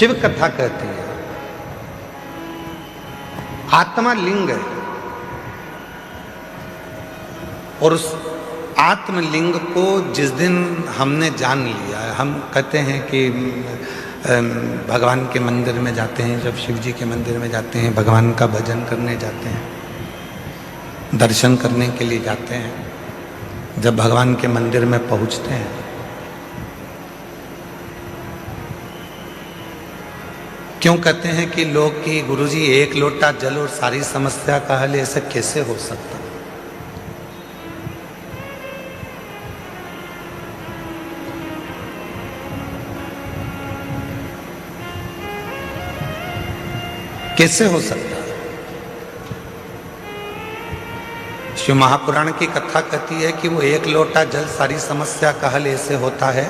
शिव कथा कहती है आत्मा लिंग है और उस आत्मलिंग को जिस दिन हमने जान लिया है, हम कहते हैं कि भगवान के मंदिर में जाते हैं, जब शिव जी के मंदिर में जाते हैं, भगवान का भजन करने जाते हैं, दर्शन करने के लिए जाते हैं, जब भगवान के मंदिर में पहुंचते हैं क्यों कहते हैं कि लोग कि गुरुजी एक लोटा जल और सारी समस्या का हल, ऐसा कैसे हो सकता? कैसे हो सकता है? शिव महापुराण की कथा कहती है कि वो एक लोटा जल सारी समस्या का हल ऐसे होता है।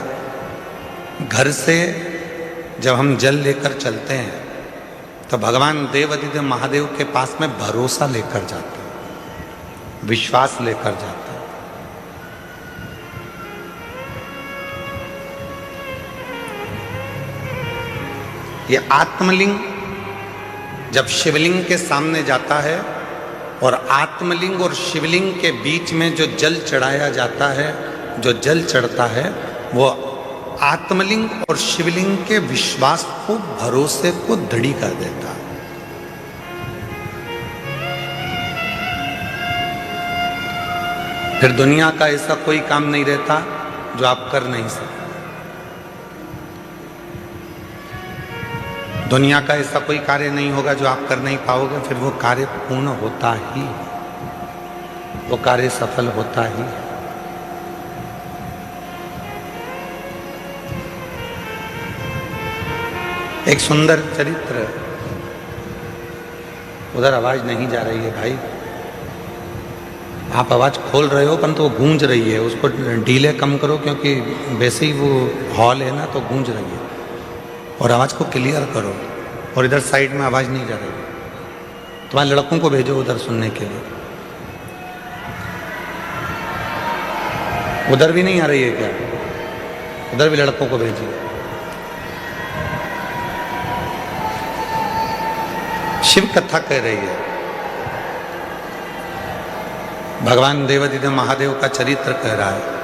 घर से जब हम जल लेकर चलते हैं तो भगवान देवादिदेव महादेव के पास में भरोसा लेकर जाते हैं, विश्वास लेकर जाते हैं। ये आत्मलिंग जब शिवलिंग के सामने जाता है और आत्मलिंग और शिवलिंग के बीच में जो जल चढ़ाया जाता है, जो जल चढ़ता है, वो आत्मलिंग और शिवलिंग के विश्वास को, भरोसे को दृढ़ कर देता है। फिर दुनिया का ऐसा कोई काम नहीं रहता जो आप कर नहीं सकते। दुनिया का ऐसा कोई कार्य नहीं होगा जो आप कर नहीं पाओगे, फिर वो कार्य पूर्ण होता ही, वो कार्य सफल होता ही। एक सुंदर चरित्र, उधर आवाज नहीं जा रही है भाई, आप आवाज खोल रहे हो परंतु वो गूंज रही है, उसको डीले कम करो क्योंकि वैसे ही वो हॉल है ना तो गूंज रही है, और आवाज को क्लियर करो। और इधर साइड में आवाज नहीं जा रही, तुम्हारे लड़कों को भेजो उधर सुनने के लिए। उधर भी नहीं आ रही है क्या? उधर भी लड़कों को भेजिए। शिव कथा कह रही है, भगवान देवादिदेव महादेव का चरित्र कह रहा है।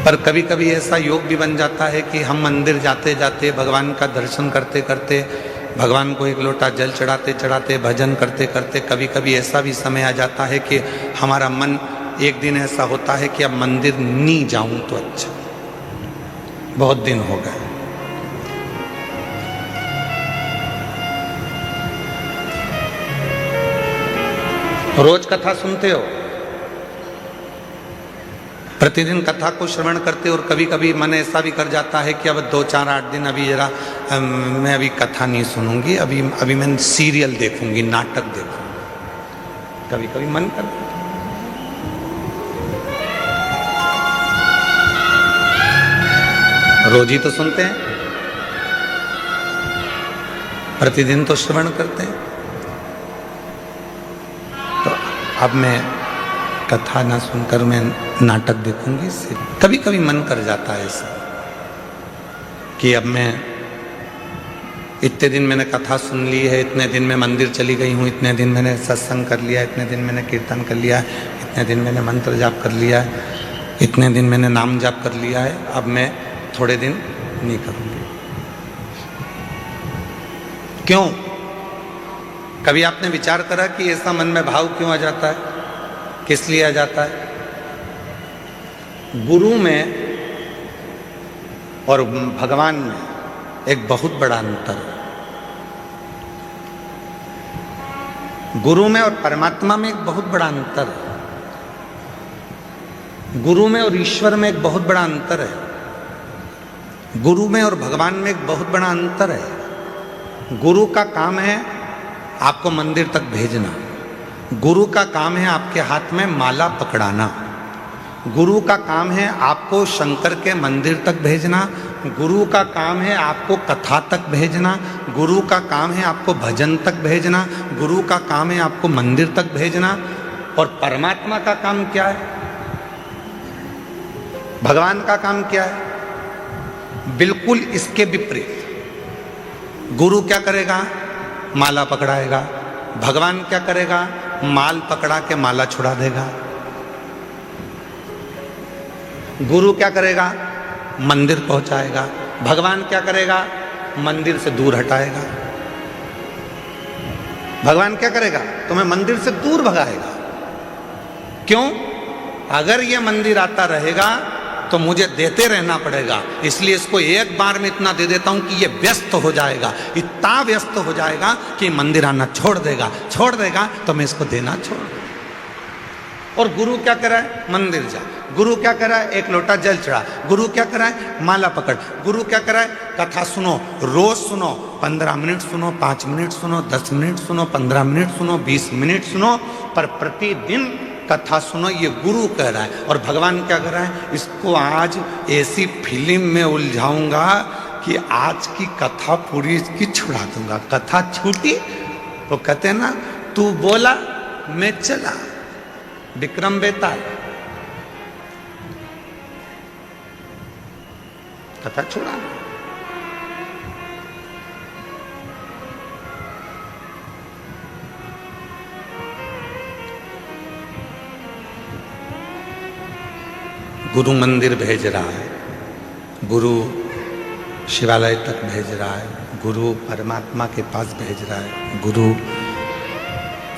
पर कभी कभी ऐसा योग भी बन जाता है कि हम मंदिर जाते जाते, भगवान का दर्शन करते करते, भगवान को एक लोटा जल चढ़ाते चढ़ाते, भजन करते करते, कभी कभी ऐसा भी समय आ जाता है कि हमारा मन, एक दिन ऐसा होता है कि अब मंदिर नहीं जाऊं तो अच्छा, बहुत दिन हो गए। रोज कथा सुनते हो, प्रतिदिन कथा को श्रवण करते हो, और कभी कभी मन ऐसा भी कर जाता है कि अब 2-4-8 दिन अभी जरा मैं अभी कथा नहीं सुनूंगी, अभी मैं सीरियल देखूंगी, नाटक देखूंगी, कभी कभी मन करता है। रोज ही तो सुनते हैं, प्रतिदिन तो श्रवण करते हैं, तो अब मैं कथा ना सुनकर मैं नाटक देखूंगी। कभी कभी मन कर जाता है ऐसा कि अब मैं, इतने दिन मैंने कथा सुन ली है, इतने दिन मैं मंदिर चली गई हूँ, इतने दिन मैंने सत्संग कर लिया, इतने दिन मैंने कीर्तन कर लिया, इतने दिन मैंने मंत्र जाप कर लिया, इतने दिन मैंने नाम जाप कर लिया है, अब मैं थोड़े दिन नहीं करूँगी। क्यों? कभी आपने विचार करा कि ऐसा मन में भाव क्यों आ जाता है? किस लिए आ जाता है? गुरु में और भगवान में एक बहुत बड़ा अंतर है। गुरु में और परमात्मा में एक बहुत बड़ा अंतर है। गुरु में और ईश्वर में एक बहुत बड़ा अंतर है। गुरु में और भगवान में एक बहुत बड़ा अंतर है। गुरु का काम है आपको मंदिर तक भेजना, गुरु का काम है आपके हाथ में माला पकड़ाना, गुरु का काम है आपको शंकर के मंदिर तक भेजना, गुरु का काम है आपको कथा तक भेजना, गुरु का काम है आपको भजन तक भेजना, गुरु का काम है आपको मंदिर तक भेजना। और परमात्मा का काम क्या है? भगवान का काम क्या है? बिल्कुल इसके विपरीत। गुरु क्या करेगा? माला पकड़ाएगा। भगवान क्या करेगा? माल पकड़ा के माला छुड़ा देगा। गुरु क्या करेगा? मंदिर पहुंचाएगा। भगवान क्या करेगा? मंदिर से दूर हटाएगा। भगवान क्या करेगा? तुम्हें मंदिर से दूर भगाएगा। क्यों? अगर ये मंदिर आता रहेगा तो मुझे देते रहना पड़ेगा, इसलिए इसको एक बार में इतना दे देता हूं कि ये व्यस्त हो जाएगा, इतना व्यस्त हो जाएगा कि मंदिर आना छोड़ देगा तो मैं इसको देना छोड़ दूंगा। और गुरु क्या कराए? मंदिर जा। गुरु क्या कराए? एक लोटा जल चढ़ा। गुरु क्या कराए? माला पकड़। गुरु क्या कराए? कथा सुनो, रोज सुनो, 15 मिनट सुनो, 5 मिनट सुनो, 10 मिनट सुनो, 15 मिनट सुनो, 20 मिनट सुनो, पर प्रतिदिन कथा सुनो, ये गुरु कह रहा है। और भगवान क्या कर रहा है? इसको आज ऐसी फिल्म में उलझाऊंगा कि आज की कथा पूरी इसकी छुड़ा दूंगा। कथा छूटी तो कहते हैं ना, तू बोला मैं चला, विक्रम बेताल। कथा छुड़ा। गुरु मंदिर भेज रहा है, गुरु शिवालय तक भेज रहा है, गुरु परमात्मा के पास भेज रहा है, गुरु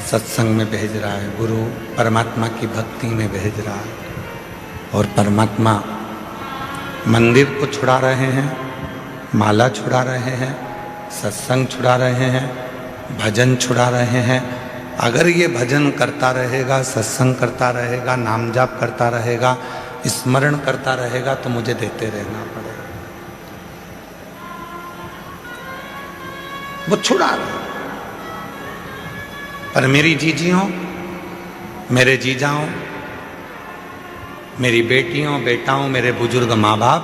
सत्संग में भेज रहा है, गुरु परमात्मा की भक्ति में भेज रहा है। और परमात्मा मंदिर को छुड़ा रहे हैं, माला छुड़ा रहे हैं, सत्संग छुड़ा रहे हैं, भजन छुड़ा रहे हैं। अगर ये भजन करता रहेगा, सत्संग करता रहेगा, नाम जाप करता रहेगा, स्मरण करता रहेगा तो मुझे देते रहना पड़ेगा। वो छुड़ा रहा। पर मेरी जीजियों, मेरे जीजाओं, मेरी बेटियों, बेटाओं, मेरे बुजुर्ग माँ बाप,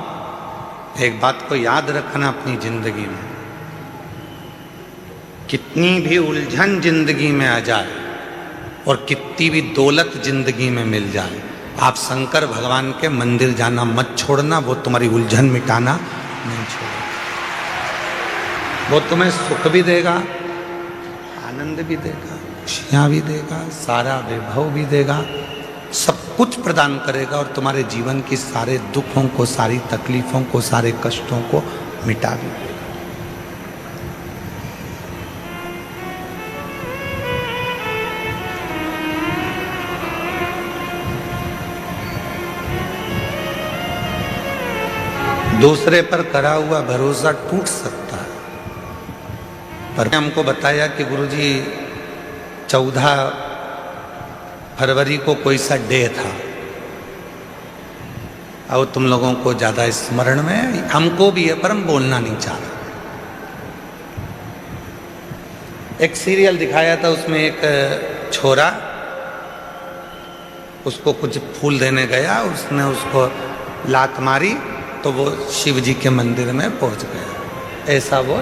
एक बात को याद रखना अपनी जिंदगी में, कितनी भी उलझन जिंदगी में आ जाए और कितनी भी दौलत जिंदगी में मिल जाए, आप शंकर भगवान के मंदिर जाना मत छोड़ना। वो तुम्हारी उलझन मिटाना नहीं छोड़ेगा। वो तुम्हें सुख भी देगा, आनंद भी देगा, खुशियाँ भी देगा, सारा वैभव भी देगा, सब कुछ प्रदान करेगा और तुम्हारे जीवन की सारे दुखों को, सारी तकलीफों को, सारे कष्टों को मिटा भी देगा। दूसरे पर करा हुआ भरोसा टूट सकता है, पर हमको बताया कि गुरुजी 14 फरवरी को कोई सा डे था, और तुम लोगों को ज़्यादा स्मरण में, हमको भी है पर हम बोलना नहीं चाह रहे। एक सीरियल दिखाया था, उसमें एक छोरा उसको कुछ फूल देने गया, उसने उसको लात मारी तो वो शिव जी के मंदिर में पहुंच गया। ऐसा वो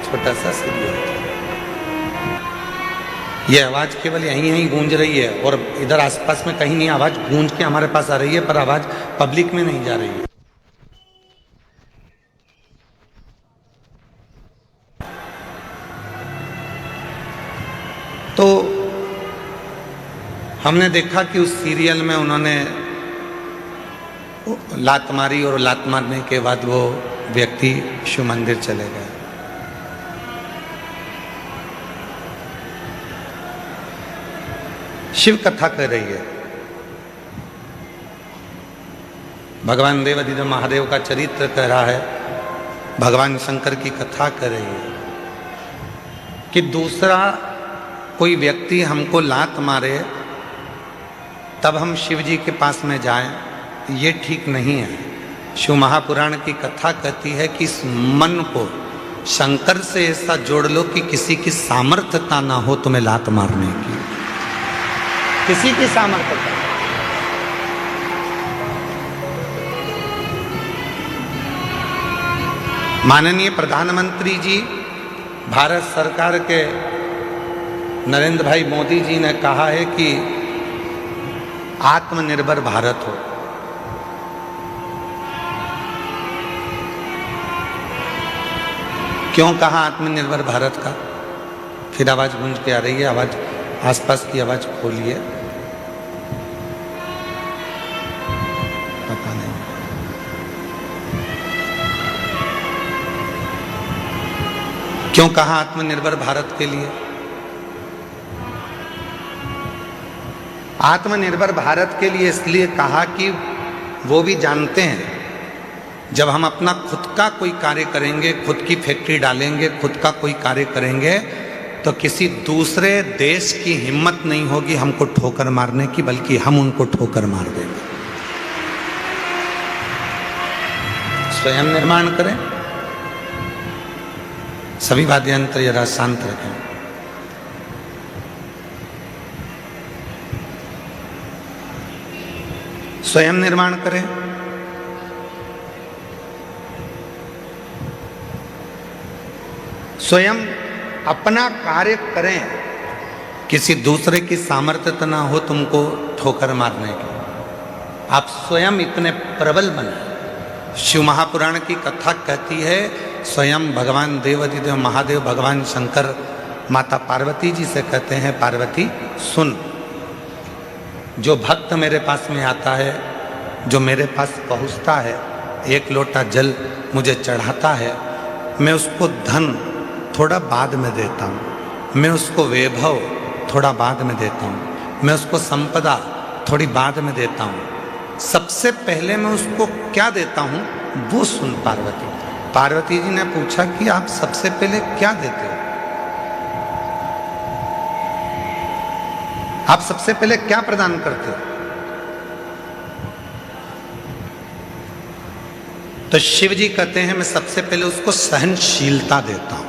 छोटा सा सीरियल था। ये आवाज़ केवल यहीं गूंज रही है और इधर आसपास में कहीं नहीं आवाज़ गूंज के हमारे पास आ रही है, पर आवाज़ पब्लिक में नहीं जा रही है। तो हमने देखा कि उस सीरियल में उन्होंने लात मारी और लात मारने के बाद वो व्यक्ति शिव मंदिर चले गए। शिव कथा कर रही है, भगवान देवाधिदेव महादेव का चरित्र कह रहा है, भगवान शंकर की कथा कर रही है कि दूसरा कोई व्यक्ति हमको लात मारे तब हम शिव जी के पास में जाएं, ये ठीक नहीं है। शिव महापुराण की कथा कहती है कि इस मन को शंकर से ऐसा जोड़ लो कि किसी की सामर्थ्यता ना हो तुम्हें लात मारने की, किसी की सामर्थ्यता। माननीय प्रधानमंत्री जी, भारत सरकार के नरेंद्र भाई मोदी जी ने कहा है कि आत्मनिर्भर भारत हो। क्यों कहा आत्मनिर्भर भारत का? फिर आवाज गूंज के आ रही है, आवाज आसपास की आवाज खोलिए। पता नहीं क्यों कहा आत्मनिर्भर भारत के लिए? आत्मनिर्भर भारत के लिए इसलिए कहा कि वो भी जानते हैं जब हम अपना खुद का कोई कार्य करेंगे, खुद की फैक्ट्री डालेंगे, खुद का कोई कार्य करेंगे, तो किसी दूसरे देश की हिम्मत नहीं होगी हमको ठोकर मारने की, बल्कि हम उनको ठोकर मार देंगे। स्वयं निर्माण करें। सभी वाद्य यंत्र जरा शांत रखें। स्वयं निर्माण करें। स्वयं अपना कार्य करें। किसी दूसरे की सामर्थ्य तो ना हो तुमको ठोकर मारने की। आप स्वयं इतने प्रबल बने। शिव महापुराण की कथा कहती है, स्वयं भगवान देवाधिदेव महादेव भगवान शंकर माता पार्वती जी से कहते हैं, पार्वती सुन, जो भक्त मेरे पास में आता है, जो मेरे पास पहुंचता है, एक लोटा जल मुझे चढ़ाता है, मैं उसको धन थोड़ा बाद में देता हूँ, मैं उसको वैभव थोड़ा बाद में देता हूँ, मैं उसको संपदा थोड़ी बाद में देता हूँ। सबसे पहले मैं उसको क्या देता हूँ वो सुन पार्वती। पार्वती जी ने पूछा कि आप सबसे पहले क्या देते हो? आप सबसे पहले क्या प्रदान करते हो? तो शिव जी कहते हैं, मैं सबसे पहले उसको सहनशीलता देता हूं।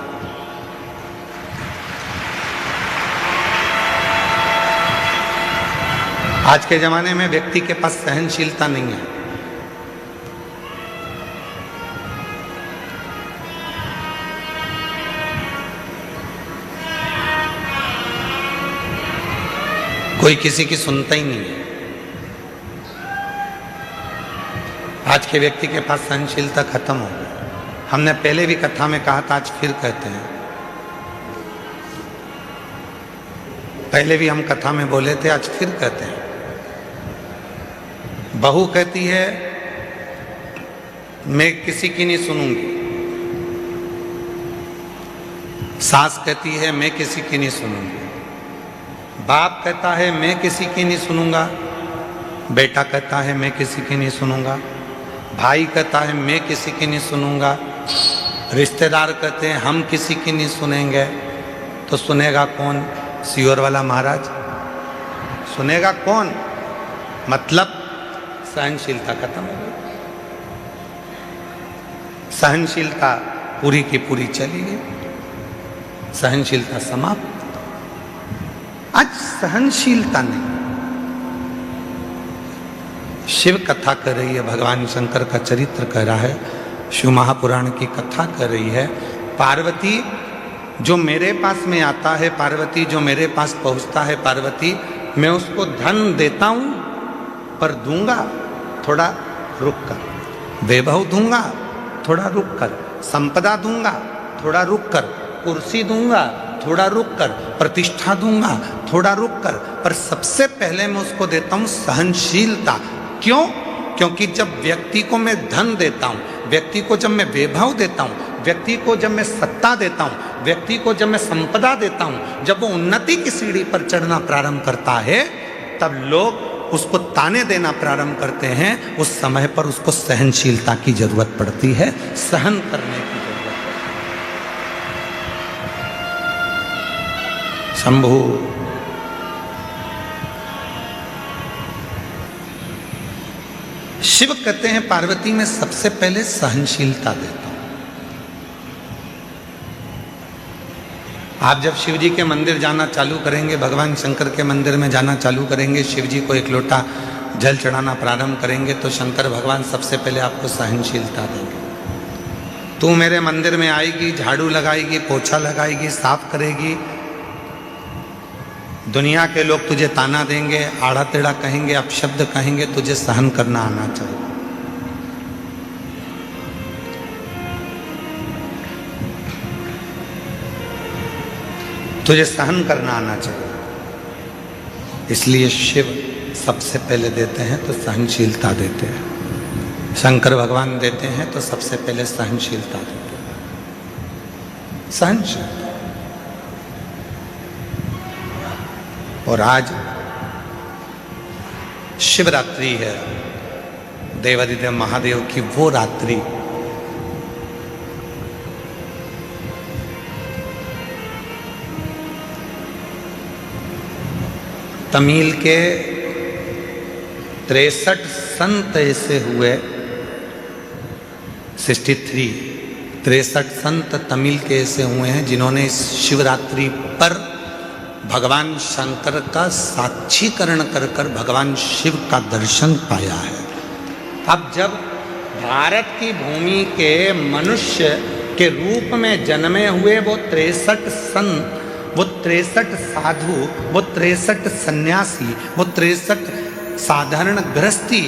आज के जमाने में व्यक्ति के पास सहनशीलता नहीं है। कोई किसी की सुनता ही नहीं है। आज के व्यक्ति के पास सहनशीलता खत्म हो गई। हमने पहले भी कथा में कहा था, आज फिर कहते हैं। पहले भी हम कथा में बोले थे, आज फिर कहते हैं। बहू कहती है मैं किसी की नहीं सुनूंगी, सास कहती है मैं किसी की नहीं सुनूंगी, बाप कहता है मैं किसी की नहीं सुनूंगा, बेटा कहता है मैं किसी की नहीं सुनूंगा, भाई कहता है मैं किसी की नहीं सुनूंगा, रिश्तेदार कहते हैं हम किसी की नहीं सुनेंगे। तो सुनेगा कौन? सियोर वाला महाराज सुनेगा कौन? मतलब सहनशीलता खत्म हो गई। सहनशीलता पूरी की पूरी चली गई, सहनशीलता समाप्त। आज सहनशीलता नहीं। शिव कथा कर रही है, भगवान शंकर का चरित्र कह रहा है, शिव महापुराण की कथा कर रही है। पार्वती जो मेरे पास में आता है, पार्वती जो मेरे पास पहुंचता है, पार्वती मैं उसको धन देता हूं, पर दूंगा थोड़ा रुक कर। वैभव दूंगा थोड़ा रुक कर, संपदा दूंगा थोड़ा रुक कर, कुर्सी दूंगा थोड़ा रुक कर, प्रतिष्ठा दूंगा थोड़ा रुक कर, पर सबसे पहले मैं उसको देता हूं सहनशीलता। क्यों? क्योंकि जब व्यक्ति को मैं धन देता हूं, व्यक्ति को जब मैं वैभव देता हूं, व्यक्ति को जब मैं सत्ता देता हूं, व्यक्ति को जब मैं संपदा देता हूं, जब वो उन्नति की सीढ़ी पर चढ़ना प्रारंभ करता है, तब लोग उसको ताने देना प्रारंभ करते हैं। उस समय पर उसको सहनशीलता की जरूरत पड़ती है, सहन करने की जरूरत पड़ती है। शंभु शिव कहते हैं, पार्वती में सबसे पहले सहनशीलता देता हूं। आप जब शिव जी के मंदिर जाना चालू करेंगे, भगवान शंकर के मंदिर में जाना चालू करेंगे, शिव जी को एक लोटा जल चढ़ाना प्रारंभ करेंगे, तो शंकर भगवान सबसे पहले आपको सहनशीलता देंगे। तू मेरे मंदिर में आएगी, झाड़ू लगाएगी, पोछा लगाएगी, साफ करेगी, दुनिया के लोग तुझे ताना देंगे, आड़ा टेढ़ा कहेंगे, अपशब्द कहेंगे, तुझे सहन करना आना चाहिए। तुझे सहन करना आना चाहिए। इसलिए शिव सबसे पहले देते हैं तो सहनशीलता देते हैं, शंकर भगवान देते हैं तो सबसे पहले सहनशीलता देते हैं, सहनशीलता। और आज शिवरात्रि है, देवादिदेव महादेव की वो रात्रि तमिल के 63 संत ऐसे हुए, 63 संत तमिल के ऐसे हुए हैं जिन्होंने इस शिवरात्रि पर भगवान शंकर का साक्षीकरण कर कर भगवान शिव का दर्शन पाया है। अब जब भारत की भूमि के मनुष्य के रूप में जन्मे हुए वो 63 संत, वो 63 साधु, वो 63 सन्यासी, वो 63 साधारण गृहस्थी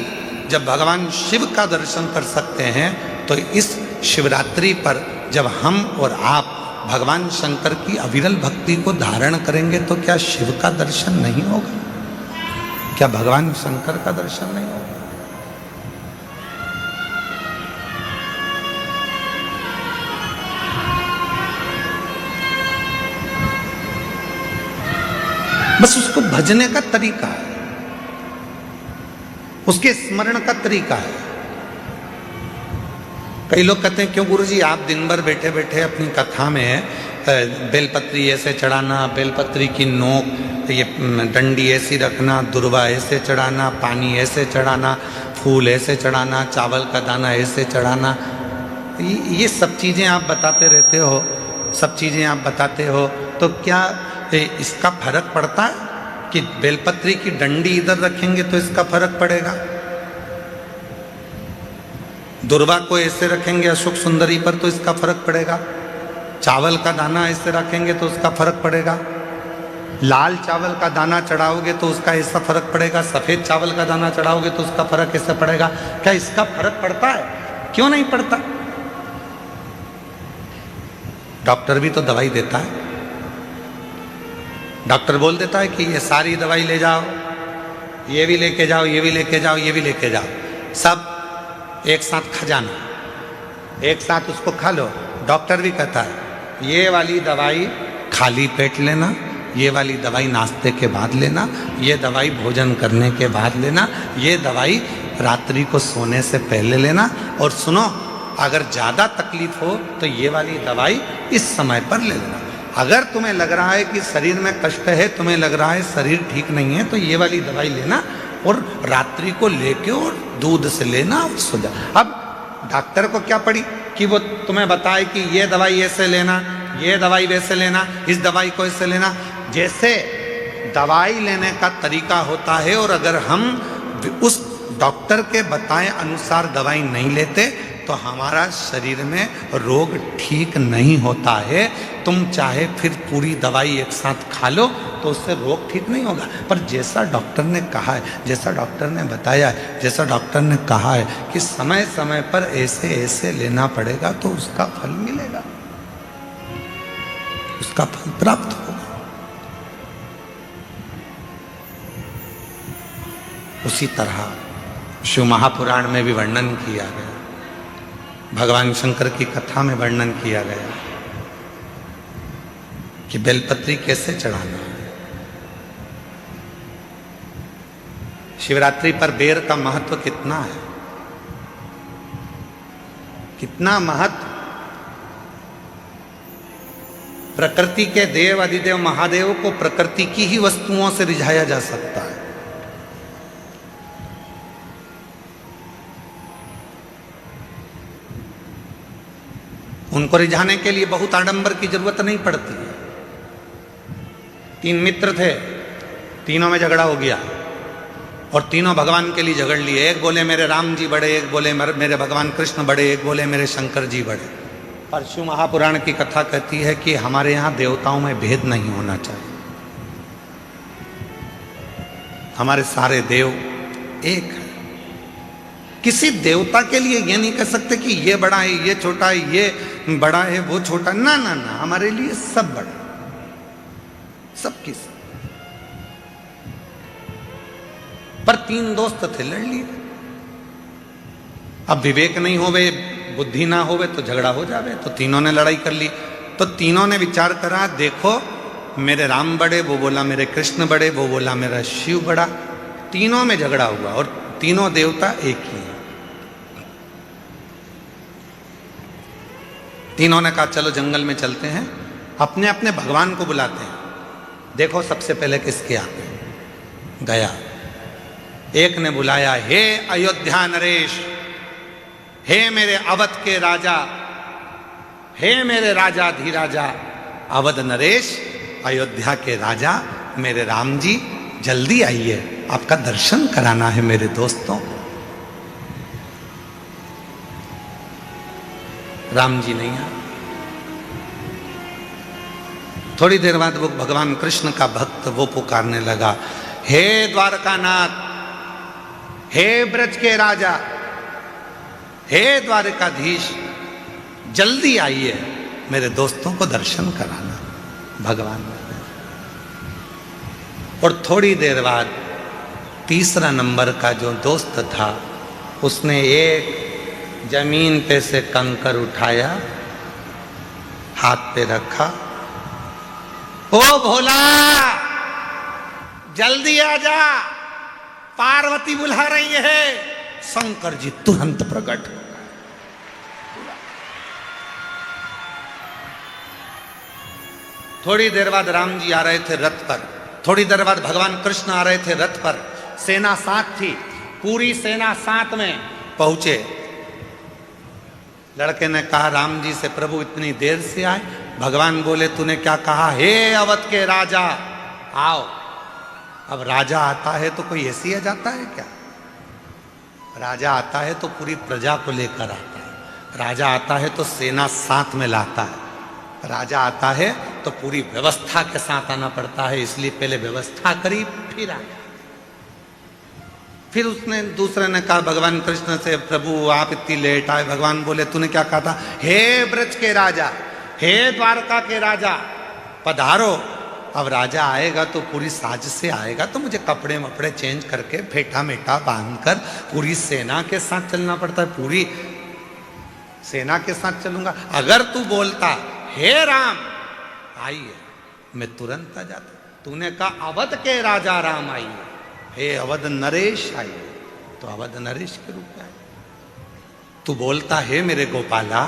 जब भगवान शिव का दर्शन कर सकते हैं, तो इस शिवरात्रि पर जब हम और आप भगवान शंकर की अविरल भक्ति को धारण करेंगे तो क्या शिव का दर्शन नहीं होगा? क्या भगवान शंकर का दर्शन नहीं होगा? बस उसको भजने का तरीका है, उसके स्मरण का तरीका है। कई लोग कहते हैं क्यों गुरुजी आप दिन भर बैठे बैठे अपनी कथा में बेलपत्री ऐसे चढ़ाना, बेलपत्री की नोक ये डंडी ऐसी रखना, दुर्वा ऐसे चढ़ाना, पानी ऐसे चढ़ाना, फूल ऐसे चढ़ाना, चावल का दाना ऐसे चढ़ाना, ये सब चीज़ें आप बताते रहते हो, सब चीज़ें आप बताते हो, तो क्या इसका फर्क पड़ता है कि बेलपत्री की डंडी इधर रखेंगे तो इसका फर्क पड़ेगा, दुर्वा को ऐसे रखेंगे अशोक सुंदरी पर तो इसका फर्क पड़ेगा, चावल का दाना ऐसे रखेंगे तो उसका फर्क पड़ेगा, लाल चावल का दाना चढ़ाओगे तो उसका ऐसा फर्क पड़ेगा, सफ़ेद चावल का दाना चढ़ाओगे तो उसका फर्क ऐसा पड़ेगा? क्या इसका फर्क पड़ता है? क्यों नहीं पड़ता? डॉक्टर भी तो दवाई देता है, डॉक्टर बोल देता है कि ये सारी दवाई ले जाओ, ये भी लेके जाओ, ये भी लेके जाओ, ये भी लेके जाओ, सब एक साथ खा जाना, एक साथ उसको खा लो। डॉक्टर भी कहता है ये वाली दवाई खाली पेट लेना, ये वाली दवाई नाश्ते के बाद लेना, ये दवाई भोजन करने के बाद लेना, ये दवाई रात्रि को सोने से पहले लेना, और सुनो अगर ज़्यादा तकलीफ हो तो ये वाली दवाई इस समय पर ले लेना। अगर तुम्हें लग रहा है कि शरीर में कष्ट है, तुम्हें लग रहा है शरीर ठीक नहीं है, तो ये वाली दवाई लेना और रात्रि को लेके और दूध से लेना और सो जा। अब डॉक्टर को क्या पड़ी कि वो तुम्हें बताए कि ये दवाई ऐसे लेना, ये दवाई वैसे लेना, इस दवाई को ऐसे लेना। जैसे दवाई लेने का तरीका होता है, और अगर हम उस डॉक्टर के बताए अनुसार दवाई नहीं लेते तो हमारा शरीर में रोग ठीक नहीं होता है। तुम चाहे फिर पूरी दवाई एक साथ खा लो तो उससे रोग ठीक नहीं होगा। पर जैसा डॉक्टर ने कहा है, जैसा डॉक्टर ने बताया है, जैसा डॉक्टर ने कहा है कि समय समय पर ऐसे ऐसे लेना पड़ेगा तो उसका फल मिलेगा, उसका फल प्राप्त होगा। उसी तरह शिव महापुराण में भी वर्णन किया गया, भगवान शंकर की कथा में वर्णन किया गया कि बेलपत्री कैसे चढ़ाना है। शिवरात्रि पर बेर का महत्व कितना है, कितना महत्व। प्रकृति के देव अधिदेव महादेव को प्रकृति की ही वस्तुओं से रिझाया जा सकता है। उनको रिझाने के लिए बहुत आडंबर की जरूरत नहीं पड़ती है। 3 मित्र थे, तीनों में झगड़ा हो गया और तीनों भगवान के लिए झगड़ लिए। एक बोले मेरे राम जी बड़े, एक बोले मेरे भगवान कृष्ण बड़े, एक बोले मेरे शंकर जी बड़े। पर शिव महापुराण की कथा कहती है कि हमारे यहाँ देवताओं में भेद नहीं होना चाहिए, हमारे सारे देव एक है। किसी देवता के लिए ये नहीं कह सकते कि ये बड़ा है, ये छोटा है, ये बड़ा है, वो छोटा। ना ना ना, हमारे लिए सब बड़ा। सबकी सब। पर 3 दोस्त थे, लड़ लिए। अब विवेक नहीं होवे, बुद्धि ना होवे तो झगड़ा हो जावे, तो तीनों ने लड़ाई कर ली। तो तीनों ने विचार करा, देखो मेरे राम बड़े, वो बोला मेरे कृष्ण बड़े, वो बोला मेरा शिव बड़ा। तीनों में झगड़ा हुआ और तीनों देवता एक ही हैं। तीनों ने कहा चलो जंगल में चलते हैं, अपने अपने भगवान को बुलाते हैं, देखो सबसे पहले किसके आते हैं। गया, एक ने बुलाया, हे अयोध्या नरेश, हे मेरे अवध के राजा, हे मेरे राजा धीराजा, अवध नरेश, अयोध्या के राजा मेरे राम जी, जल्दी आइए, आपका दर्शन कराना है मेरे दोस्तों। राम जी नहीं आए। थोड़ी देर बाद वो भगवान कृष्ण का भक्त वो पुकारने लगा, हे द्वारकानाथ, हे ब्रज के राजा, हे द्वारकाधीश, जल्दी आइए, मेरे दोस्तों को दर्शन कराना। भगवान और थोड़ी देर बाद तीसरा नंबर का जो दोस्त था, उसने एक जमीन पे से कंकर उठाया, हाथ पे रखा, ओ भोला जल्दी आ जा, पार्वती बुला रही है। शंकर जी तुरंत प्रकट हो। थोड़ी देर बाद राम जी आ रहे थे रथ पर, थोड़ी देर बाद भगवान कृष्ण आ रहे थे रथ पर, सेना साथ थी, पूरी सेना साथ में पहुंचे। लड़के ने कहा राम जी से, प्रभु इतनी देर से आए? भगवान बोले, तूने क्या कहा? हे अवध के राजा आओ। अब राजा आता है तो कोई ऐसे ही आ जाता है क्या? राजा आता है तो पूरी प्रजा को लेकर आता है, राजा आता है तो सेना साथ में लाता है, राजा आता है तो पूरी व्यवस्था के साथ आना पड़ता है, इसलिए पहले व्यवस्था करी फिर आया। फिर उसने दूसरे ने कहा भगवान कृष्ण से, प्रभु आप इतनी लेट आए। भगवान बोले, तूने क्या कहा था? हे ब्रज के राजा, हे द्वारका के राजा, पधारो। अब राजा आएगा तो पूरी साज से आएगा, तो मुझे कपड़े वपड़े चेंज करके फेटा मेटा बांधकर पूरी सेना के साथ चलना पड़ता है, पूरी सेना के साथ चलूंगा। अगर तू बोलता हे राम आइए, मैं तुरंत आ जाता। तूने कहा अवध के राजा राम आइए, हे अवध नरेश आइए, तो अवध नरेश के रूप में आए। तू बोलता हे मेरे गोपाला,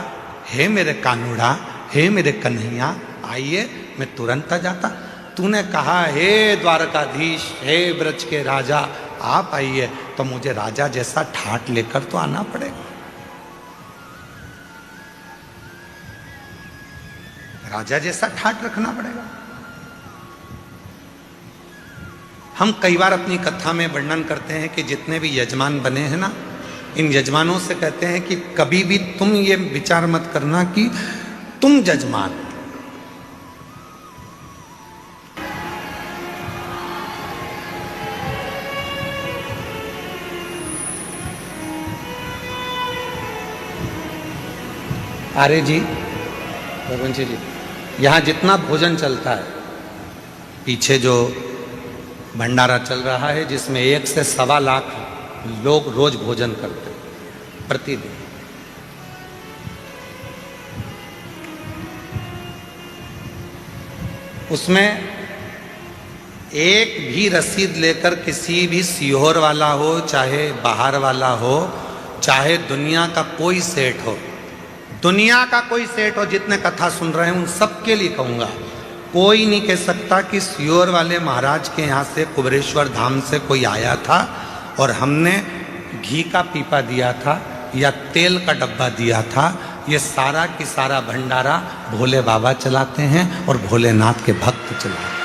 हे मेरे कानूड़ा, हे मेरे कन्हैया आइए, मैं तुरंत आ जाता। तूने कहा हे द्वारकाधीश, हे ब्रज के राजा आप आइए, तो मुझे राजा जैसा ठाट लेकर तो आना पड़ेगा। राजा जैसा ठाट रखना पड़ेगा। हम कई बार अपनी कथा में वर्णन करते हैं कि जितने भी यजमान बने हैं ना, इन यजमानों से कहते हैं कि कभी भी तुम ये विचार मत करना कि तुम यजमान। आर्य जी, रघुवंशी जी, यहाँ जितना भोजन चलता है, पीछे जो भंडारा चल रहा है जिसमें 1 से 1.25 लाख लोग रोज भोजन करते हैं प्रतिदिन। उसमें एक भी रसीद लेकर किसी भी सीहोर वाला हो, चाहे बाहर वाला हो, चाहे दुनिया का कोई सेठ हो, दुनिया का कोई सेठ हो, जितने कथा सुन रहे हैं उन सबके लिए कहूँगा, कोई नहीं कह सकता कि सीहोर वाले महाराज के यहाँ से कुबेरेश्वर धाम से कोई आया था और हमने घी का पीपा दिया था या तेल का डब्बा दिया था। ये सारा की सारा भंडारा भोले बाबा चलाते हैं और भोलेनाथ के भक्त चलाते हैं।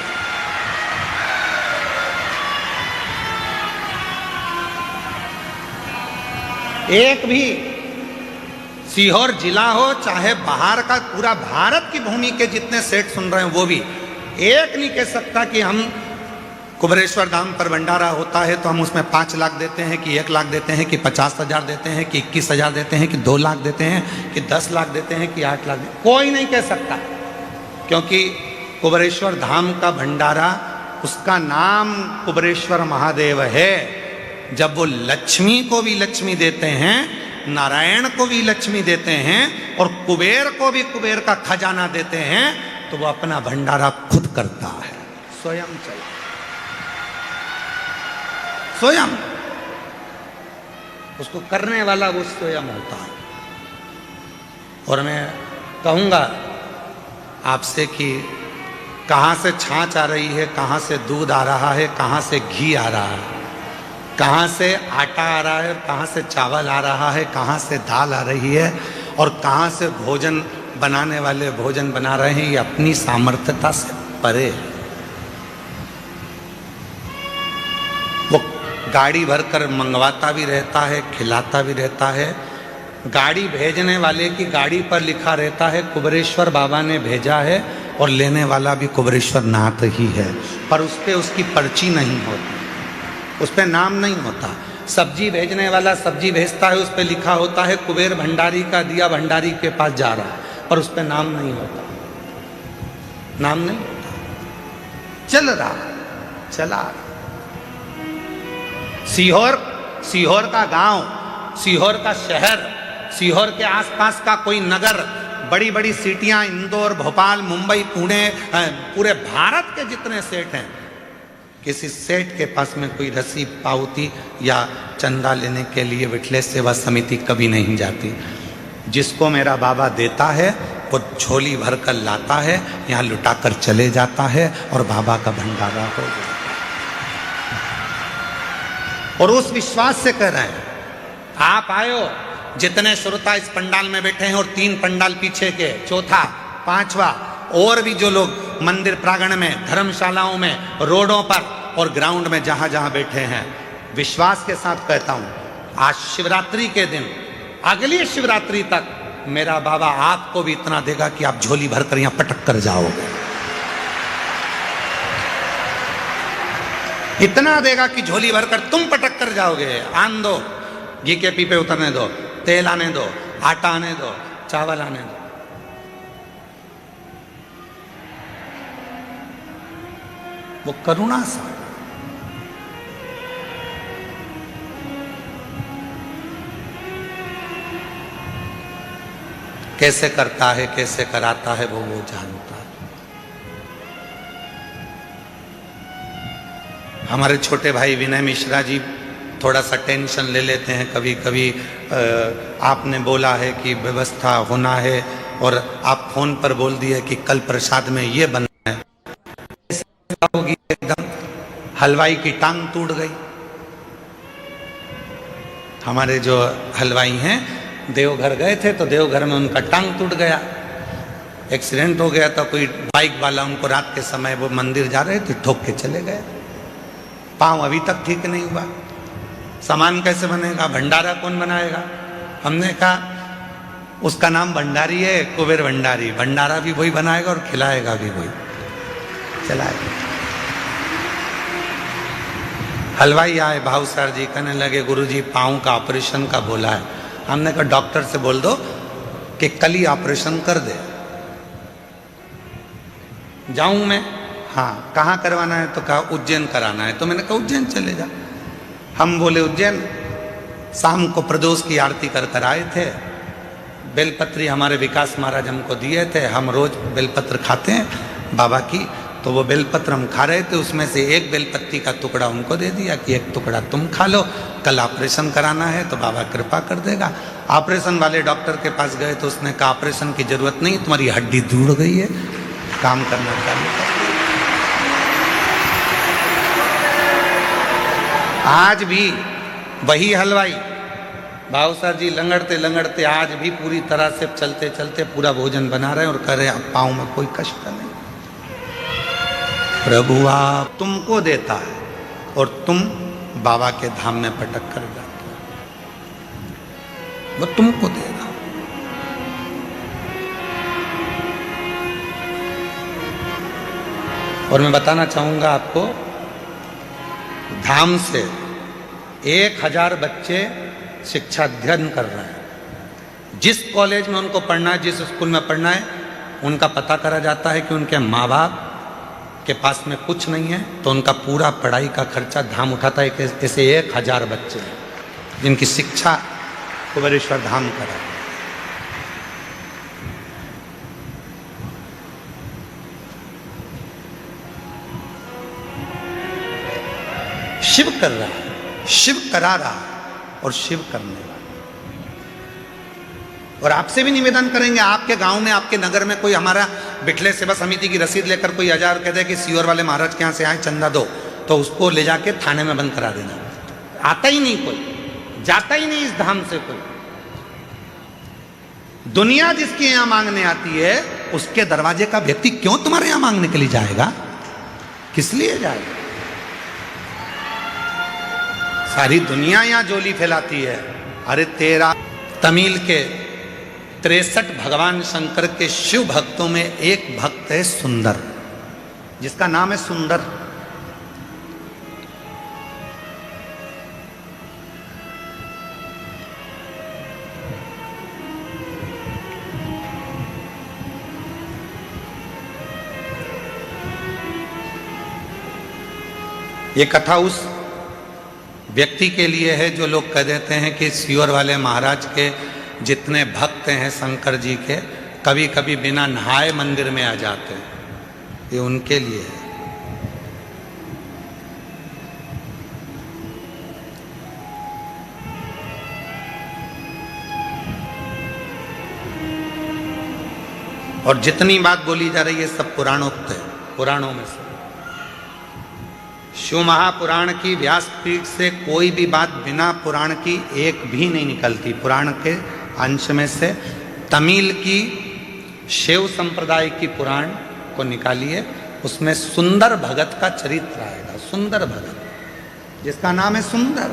एक भी सीहोर जिला हो, चाहे बाहर का, पूरा भारत की भूमि के जितने सेठ सुन रहे हैं वो भी एक नहीं कह सकता कि हम कुबेरेश्वर धाम पर भंडारा होता है तो हम उसमें 5 लाख देते हैं कि 1 लाख देते हैं कि 50,000 देते हैं कि 21,000 देते हैं कि 2 लाख देते हैं कि 10 लाख देते हैं कि 8 लाख देते हैं। कोई नहीं कह सकता, क्योंकि कुबेरेश्वर धाम का भंडारा, उसका नाम कुबेरेश्वर महादेव है। जब वो लक्ष्मी को भी लक्ष्मी देते हैं, नारायण को भी लक्ष्मी देते हैं और कुबेर को भी कुबेर का खजाना देते हैं, तो वो अपना भंडारा खुद करता है, स्वयं चला, स्वयं। उसको करने वाला वो स्वयं होता है। और मैं कहूंगा आपसे कि कहां से छाछ आ रही है, कहां से दूध आ रहा है, कहां से घी आ रहा है, कहां से आटा आ रहा है, कहां से चावल आ रहा है, कहां से दाल आ रही है और कहां से भोजन बनाने वाले भोजन बना रहे हैं, ये अपनी सामर्थ्यता से परे है। वो गाड़ी भरकर मंगवाता भी रहता है, खिलाता भी रहता है। गाड़ी भेजने वाले की गाड़ी पर लिखा रहता है कुबेरेश्वर बाबा ने भेजा है, और लेने वाला भी कुबेरेश्वर नाथ ही है, पर उस पर उसकी पर्ची नहीं होती, उस पर नाम नहीं होता। सब्जी भेजने वाला सब्जी भेजता है, उस पर लिखा होता है कुबेर भंडारी का दिया भंडारी के पास जा रहा है, पर उस पर नाम नहीं होता, नाम नहीं होता। चल रहा, चला। सीहोर का गांव, सीहोर का शहर, सीहोर के आसपास का कोई नगर, बड़ी बड़ी सिटियां, इंदौर, भोपाल, मुंबई, पुणे, पूरे भारत के जितने सेठ हैं, किसी सेठ के पास में कोई रसी पावती या चंदा लेने के लिए विठलेश सेवा समिति कभी नहीं जाती। जिसको मेरा बाबा देता है वो झोली भर कर लाता है, यहाँ लुटा कर चले जाता है और बाबा का भंडारा हो जाता है। और उस विश्वास से कह रहे हैं, आप आयो, जितने श्रोता इस पंडाल में बैठे हैं और 3 पंडाल पीछे के, चौथा, 5वां, और भी जो लोग मंदिर प्रांगण में, धर्मशालाओं में, रोडों पर और ग्राउंड में जहां जहां बैठे हैं, विश्वास के साथ कहता हूं, आज शिवरात्रि के दिन, अगली शिवरात्रि तक मेरा बाबा आपको भी इतना देगा कि आप झोली भरकर यहां पटक कर जाओगे। इतना देगा कि झोली भरकर तुम पटक कर जाओगे। आन दो, घी के पीपे उतरने दो, तेल आने दो, आटा आने दो, चावल आने दो। वो करुणा सा, कैसे करता है, कैसे कराता है, वो जानता है। हमारे छोटे भाई विनय मिश्रा जी थोड़ा सा टेंशन ले लेते हैं कभी कभी। आपने बोला है कि व्यवस्था होना है और आप फोन पर बोल दिए कि कल प्रसाद में ये बनना है, होगी एकदम हलवाई की टांग टूट गई। हमारे जो हलवाई हैं देवघर गए थे, तो देवघर में उनका टांग टूट गया, एक्सीडेंट हो गया था। कोई बाइक वाला उनको रात के समय, वो मंदिर जा रहे थे, ठोक के चले गए। पाँव अभी तक ठीक नहीं हुआ। सामान कैसे बनेगा, भंडारा कौन बनाएगा? हमने कहा उसका नाम भंडारी है, कुबेर भंडारी। भंडारा भी वही बनाएगा और खिलाएगा भी वही, चलाएगा। हलवाई आए, भाव सर जी कहने लगे, गुरुजी पाँव का ऑपरेशन का बोला है। हमने कहा डॉक्टर से बोल दो कि कल ही ऑपरेशन कर दे। जाऊं मैं? हाँ। कहाँ करवाना है? तो कहा उज्जैन कराना है। तो मैंने कहा उज्जैन चले जा। हम बोले उज्जैन। शाम को प्रदोष की आरती कर कर आए थे। बेलपत्री हमारे विकास महाराज हमको दिए थे, हम रोज बेलपत्र खाते हैं बाबा की। तो वो बेलपत्र हम खा रहे थे, उसमें से एक बेलपत्ती का टुकड़ा उनको दे दिया कि एक टुकड़ा तुम खा लो, कल ऑपरेशन कराना है तो बाबा कृपा कर देगा। ऑपरेशन वाले डॉक्टर के पास गए तो उसने कहा ऑपरेशन की जरूरत नहीं, तुम्हारी हड्डी जुड़ गई है, काम करना चालू कर। आज भी वही हलवाई भाव सर जी लंगड़ते लंगड़ते आज भी पूरी तरह से चलते चलते पूरा भोजन बना रहे हैं और कह रहे हैं अब पाँव में कोई कष्ट नहीं। प्रभु आप तुमको देता है और तुम बाबा के धाम में पटक कर जाते हो, वो तुमको देगा। और मैं बताना चाहूंगा आपको, धाम से 1000 बच्चे शिक्षा अध्ययन कर रहे हैं। जिस कॉलेज में उनको पढ़ना है, जिस स्कूल में पढ़ना है, उनका पता करा जाता है कि उनके माँ बाप आपके पास में कुछ नहीं है तो उनका पूरा पढ़ाई का खर्चा धाम उठाता है। ऐसे 1000 बच्चे हैं जिनकी शिक्षा कुबेरेश्वर धाम करा। शिव कर रहा है, शिव करा रहा है और शिव करने वाला। और आपसे भी निवेदन करेंगे, आपके गांव में, आपके नगर में कोई हमारा बिठले सेवा समिति की रसीद लेकर कोई 1000 कह दे कि सीवर वाले महाराज के यहाँ से आए चंदा दो, तो उसको ले जाके थाने में बंद करा देना। आता ही नहीं कोई, जाता ही नहीं इस धाम से कोई। दुनिया जिसके यहां मांगने आती है उसके दरवाजे का व्यक्ति क्यों तुम्हारे यहां मांगने के लिए जाएगा? किस लिए जाएगा? सारी दुनिया यहां जोली फैलाती है। अरे तेरा तमिल के 63 भगवान शंकर के शिव भक्तों में एक भक्त है सुंदर, जिसका नाम है सुंदर। ये कथा उस व्यक्ति के लिए है जो लोग कह देते हैं कि सीवर वाले महाराज के जितने भक्त हैं शंकर जी के, कभी कभी बिना नहाए मंदिर में आ जाते हैं। ये उनके लिए है। और जितनी बात बोली जा रही है सब पुराणोक्त है, पुराणों में से। शिव महापुराण की व्यासपीठ से कोई भी बात बिना पुराण की एक भी नहीं निकलती। पुराण के अंश में से तमिल की शिव संप्रदाय की पुराण को निकालिए, उसमें सुंदर भगत का चरित्र आएगा। सुंदर भगत, जिसका नाम है सुंदर।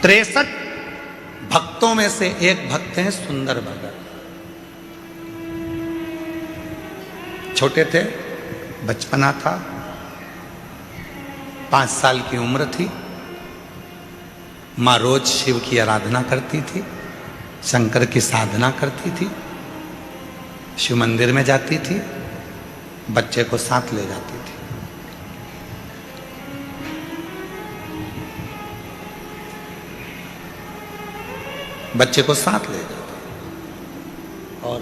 63 भक्तों में से एक भक्त हैं सुंदर भगत। छोटे थे, बचपना था, 5 साल की उम्र थी। माँ रोज शिव की आराधना करती थी, शंकर की साधना करती थी, शिव मंदिर में जाती थी, बच्चे को साथ ले जाती थी। बच्चे को साथ ले जाती और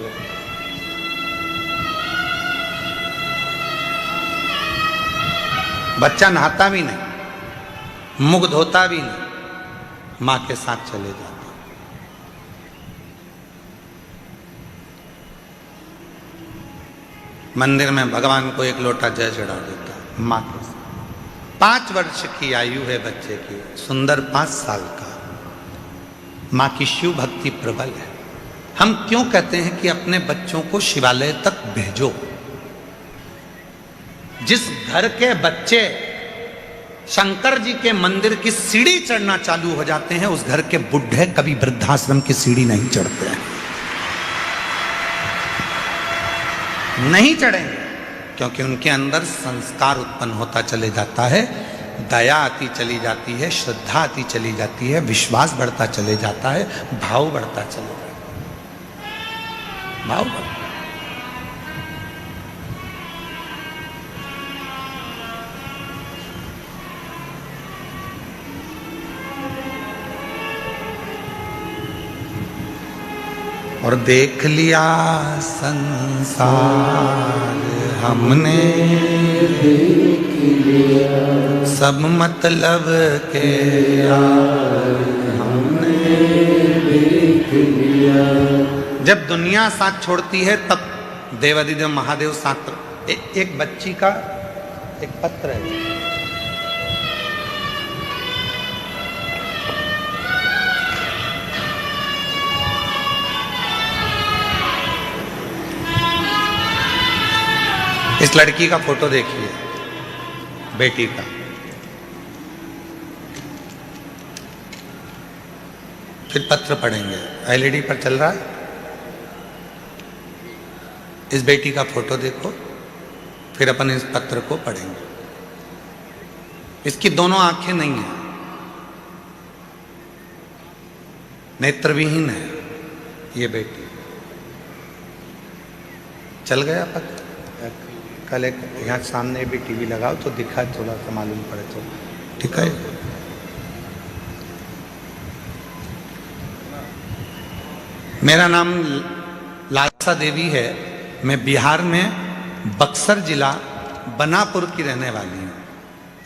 बच्चा नहाता भी नहीं, मुख धोता भी नहीं, मां के साथ चले जाता। मंदिर में भगवान को एक लोटा जल चढ़ा देता मां के साथ। 5 वर्ष की आयु है बच्चे की, सुंदर 5 साल का। मां की शिव भक्ति प्रबल है। हम क्यों कहते हैं कि अपने बच्चों को शिवालय तक भेजो? जिस घर के बच्चे शंकर जी के मंदिर की सीढ़ी चढ़ना चालू हो जाते हैं, उस घर के बुढ़े कभी वृद्धाश्रम की सीढ़ी नहीं चढ़ते हैं। नहीं चढ़ेंगे, क्योंकि उनके अंदर संस्कार उत्पन्न होता चले जाता है, दया आती चली जाती है, श्रद्धा आती चली जाती है, विश्वास बढ़ता चले जाता है, भाव बढ़ता चले जाता है। भाव बढ़ता। और देख लिया संसार हमने, देख लिया सब मतलब के यार हमने, देख लिया। जब दुनिया साथ छोड़ती है तब देवादिदेव महादेव साथ। एक बच्ची का एक पत्र है, इस लड़की का फोटो देखिए, बेटी का। फिर पत्र पढ़ेंगे, एलईडी पर चल रहा है। इस बेटी का फोटो देखो, फिर अपन इस पत्र को पढ़ेंगे। इसकी दोनों आंखें नहीं है, नेत्रविहीन है ये बेटी। चल गया पत्र, कल एक यहाँ सामने भी टीवी लगाओ तो दिखा, थोड़ा सा मालूम पड़े तो ठीक है। मेरा नाम लालसा देवी है। मैं बिहार में बक्सर जिला बनापुर की रहने वाली हूँ।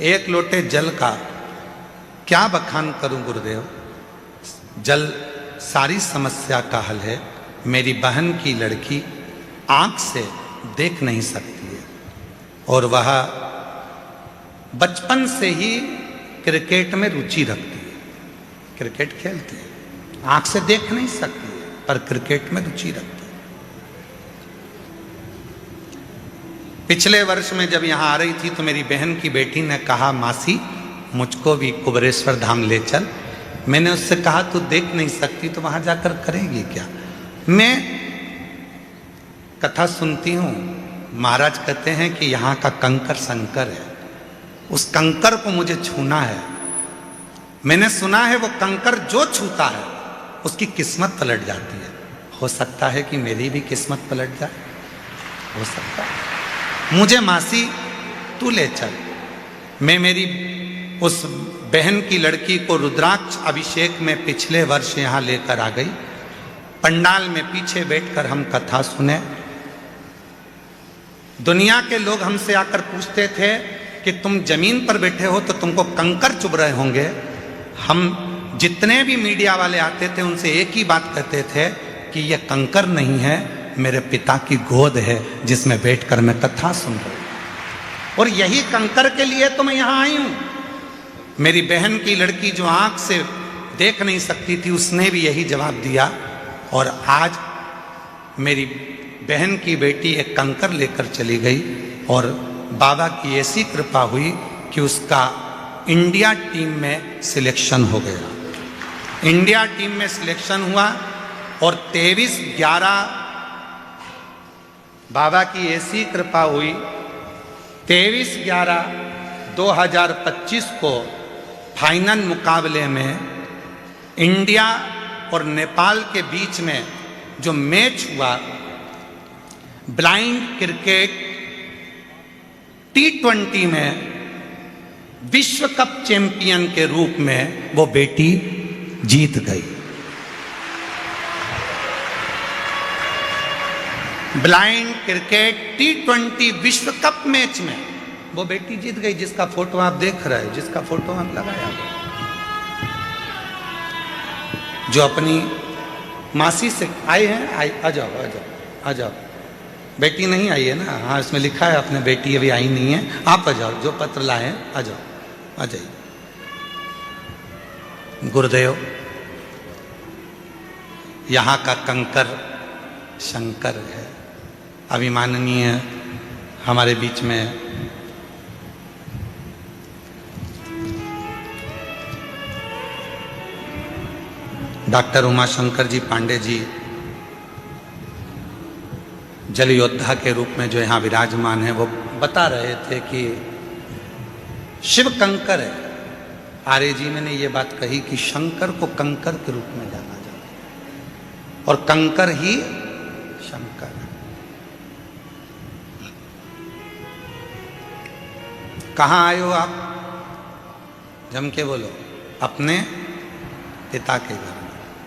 एक लोटे जल का क्या बखान करूं गुरुदेव। जल सारी समस्या का हल है। मेरी बहन की लड़की आंख से देख नहीं सकती है और वह बचपन से ही क्रिकेट में रुचि रखती है, क्रिकेट खेलती है, आंख से देख नहीं सकती है पर क्रिकेट में रुचि रखती है। पिछले वर्ष में जब यहां आ रही थी तो मेरी बहन की बेटी ने कहा, मासी मुझको भी कुबेरेश्वर धाम ले चल। मैंने उससे कहा तू देख नहीं सकती तो वहां जाकर करेगी क्या। मैं कथा सुनती हूं, महाराज कहते हैं कि यहाँ का कंकर शंकर है, उस कंकर को मुझे छूना है। मैंने सुना है वो कंकर जो छूता है उसकी किस्मत पलट जाती है। हो सकता है कि मेरी भी किस्मत पलट जाए, हो सकता है। मुझे मासी तू ले चल। मैं मेरी उस बहन की लड़की को रुद्राक्ष अभिषेक में पिछले वर्ष यहाँ लेकर आ गई। पंडाल में पीछे बैठकर हम कथा सुने। दुनिया के लोग हमसे आकर पूछते थे कि तुम जमीन पर बैठे हो तो तुमको कंकर चुभ रहे होंगे। हम जितने भी मीडिया वाले आते थे उनसे एक ही बात कहते थे कि यह कंकर नहीं है, मेरे पिता की गोद है जिसमें बैठकर मैं कथा सुन रहा हूं। और यही कंकर के लिए तो मैं यहां आई हूं। मेरी बहन की लड़की जो आंख से देख नहीं सकती थी उसने भी यही जवाब दिया। और आज मेरी बहन की बेटी एक कंकर लेकर चली गई और बाबा की ऐसी कृपा हुई कि उसका इंडिया टीम में सिलेक्शन हो गया। इंडिया टीम में सिलेक्शन हुआ और 23/11 बाबा की ऐसी कृपा हुई, 23/11/2025 को फाइनल मुकाबले में इंडिया और नेपाल के बीच में जो मैच हुआ, ब्लाइंड क्रिकेट T20 में विश्व कप चैंपियन के रूप में वो बेटी जीत गई। ब्लाइंड क्रिकेट T20 विश्व कप मैच में वो बेटी जीत गई, जिसका फोटो आप देख रहे हैं, जिसका फोटो हम लगाया, जो अपनी मासी से आए हैं। आ जाओ आ जाओ आ जाओ। बेटी नहीं आई है ना? हाँ, इसमें लिखा है अपने बेटी अभी आई नहीं है। आप आ जाओ, जो पत्र लाए हैं आ जाओ, आ जाइए। गुरुदेव, यहाँ का कंकर शंकर है। अभिमाननीय हमारे बीच में डॉक्टर उमाशंकर जी पांडे जी जल योद्धा के रूप में जो यहाँ विराजमान है, वो बता रहे थे कि शिव कंकर है। आर्य जी ने ये बात कही कि शंकर को कंकर के रूप में जाना जाता है और कंकर ही शंकर है। कहाँ आए हो आप? जम के बोलो। अपने पिता के घर में।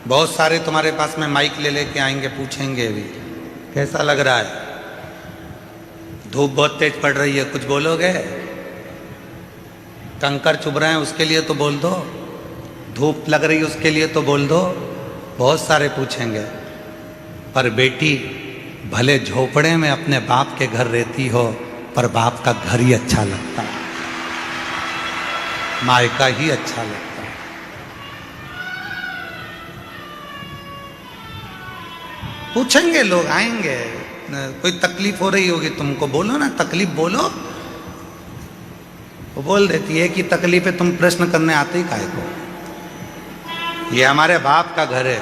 बहुत सारे तुम्हारे पास में माइक ले लेके आएंगे, पूछेंगे अभी कैसा लग रहा है, धूप बहुत तेज पड़ रही है, कुछ बोलोगे? कंकर चुभ रहे हैं उसके लिए तो बोल दो, धूप लग रही है उसके लिए तो बोल दो। बहुत सारे पूछेंगे। पर बेटी भले झोपड़े में अपने बाप के घर रहती हो, पर बाप का घर ही अच्छा लगता है, मायका ही अच्छा लगता है। पूछेंगे लोग, आएंगे। कोई तकलीफ हो रही होगी तुमको, बोलो ना, तकलीफ बोलो। वो बोल देती है कि तकलीफ है, तुम प्रश्न करने आते ही काहे को? ये हमारे बाप का घर है।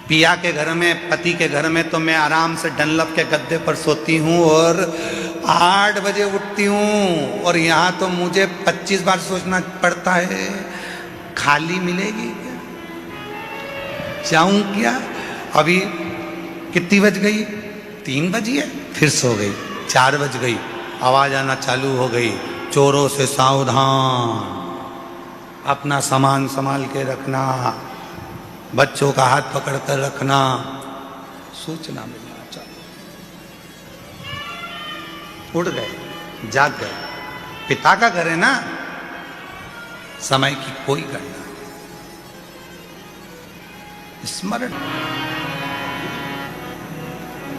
पिया के घर में, पति के घर में तो मैं आराम से डनलप के गद्दे पर सोती हूँ और 8 बजे उठती हूँ। और यहाँ तो मुझे 25 बार सोचना पड़ता है, खाली मिलेगी क्या, जाऊं क्या? अभी कितनी बज गई? 3 बजी है, फिर सो गई। 4 बज गई, आवाज आना चालू हो गई, चोरों से सावधान, अपना सामान संभाल के रखना, बच्चों का हाथ पकड़ कर रखना, सूचना मिलना चालू। उठ गए, जाग गए। पिता का घर है ना, समय की कोई गणना नहीं। स्मरण,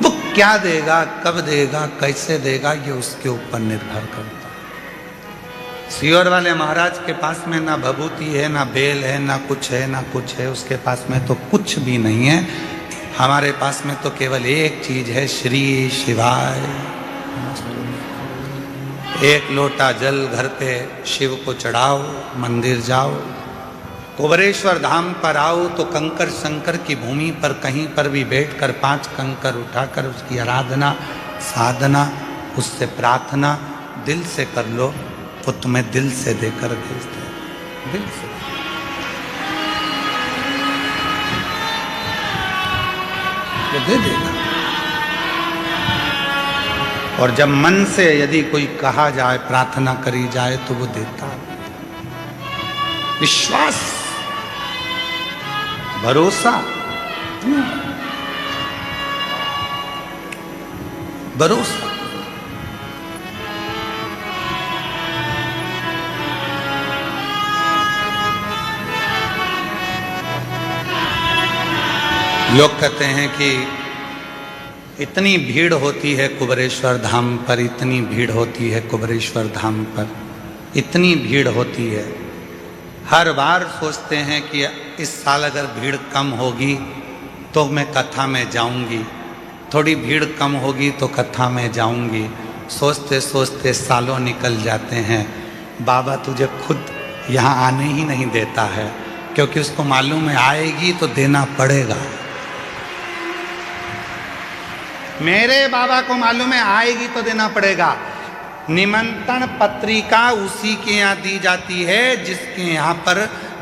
वो क्या देगा, कब देगा, कैसे देगा, ये उसके ऊपर निर्भर करता है। सीहोर वाले महाराज के पास में ना भभूति है, ना बेल है, ना कुछ है, ना कुछ है। उसके पास में तो कुछ भी नहीं है। हमारे पास में तो केवल एक चीज है, श्री शिवाय। एक लोटा जल घर पे शिव को चढ़ाओ, मंदिर जाओ, कुबरेश्वर धाम पर आओ तो कंकर शंकर की भूमि पर कहीं पर भी बैठकर 5 कंकर उठाकर उसकी आराधना, साधना, उससे प्रार्थना दिल से कर लो, वो तुम्हें दिल से देकर भेजते हैं। दिल से वो दे देगा। और जब मन से यदि कोई कहा जाए, प्रार्थना करी जाए तो वो देता है। विश्वास, भरोसा, भरोसा। लोग कहते हैं कि इतनी भीड़ होती है कुबरेश्वर धाम पर, इतनी भीड़ होती है कुबरेश्वर धाम पर, इतनी भीड़ होती है। हर बार सोचते हैं कि इस साल अगर भीड़ कम होगी तो मैं कथा में जाऊंगी, थोड़ी भीड़ कम होगी तो कथा में जाऊंगी। सोचते सोचते सालों निकल जाते हैं। बाबा तुझे खुद यहाँ आने ही नहीं देता है, क्योंकि उसको मालूम है आएगी तो देना पड़ेगा। मेरे बाबा को मालूम है आएगी तो देना पड़ेगा। निमंत्रण पत्रिका उसी के यहाँ दी जाती है जिसके यहाँ पर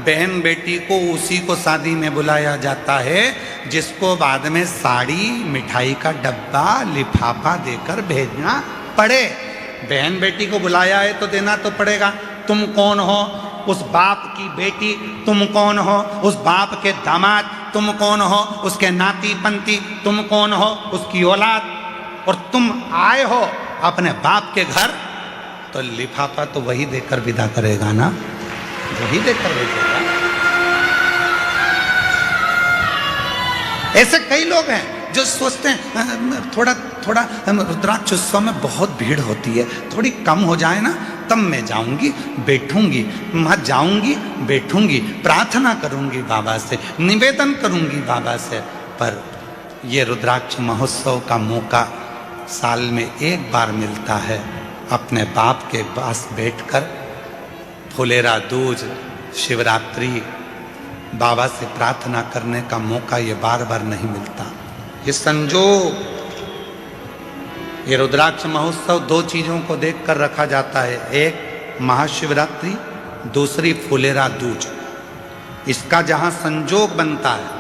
बहन बेटी को उसी को शादी में बुलाया जाता है, जिसको बाद में साड़ी, मिठाई का डब्बा, लिफाफा देकर भेजना पड़े। बहन बेटी को बुलाया है तो देना तो पड़ेगा। तुम कौन हो? उस बाप की बेटी। तुम कौन हो? उस बाप के दामाद। तुम कौन हो? उसके नाती पंती। तुम कौन हो? उसकी औलाद। और तुम आए हो अपने बाप के घर, तो लिफाफा तो वही देकर विदा करेगा ना, वही देकर भेजेगा। ऐसे कई लोग हैं जो सोचते हैं थोड़ा रुद्राक्ष उत्सव में बहुत भीड़ होती है, थोड़ी कम हो जाए ना तब मैं जाऊंगी, बैठूंगी, वहां जाऊंगी, बैठूंगी, प्रार्थना करूंगी बाबा से, निवेदन करूंगी बाबा से। पर ये रुद्राक्ष महोत्सव का मौका साल में एक बार मिलता है। अपने बाप के पास बैठकर फुलेरा दूज, शिवरात्रि, बाबा से प्रार्थना करने का मौका ये बार बार नहीं मिलता। ये संजोग, ये रुद्राक्ष महोत्सव 2 चीज़ों को देखकर रखा जाता है, एक महाशिवरात्रि, दूसरी फुलेरा दूज। इसका जहाँ संजोग बनता है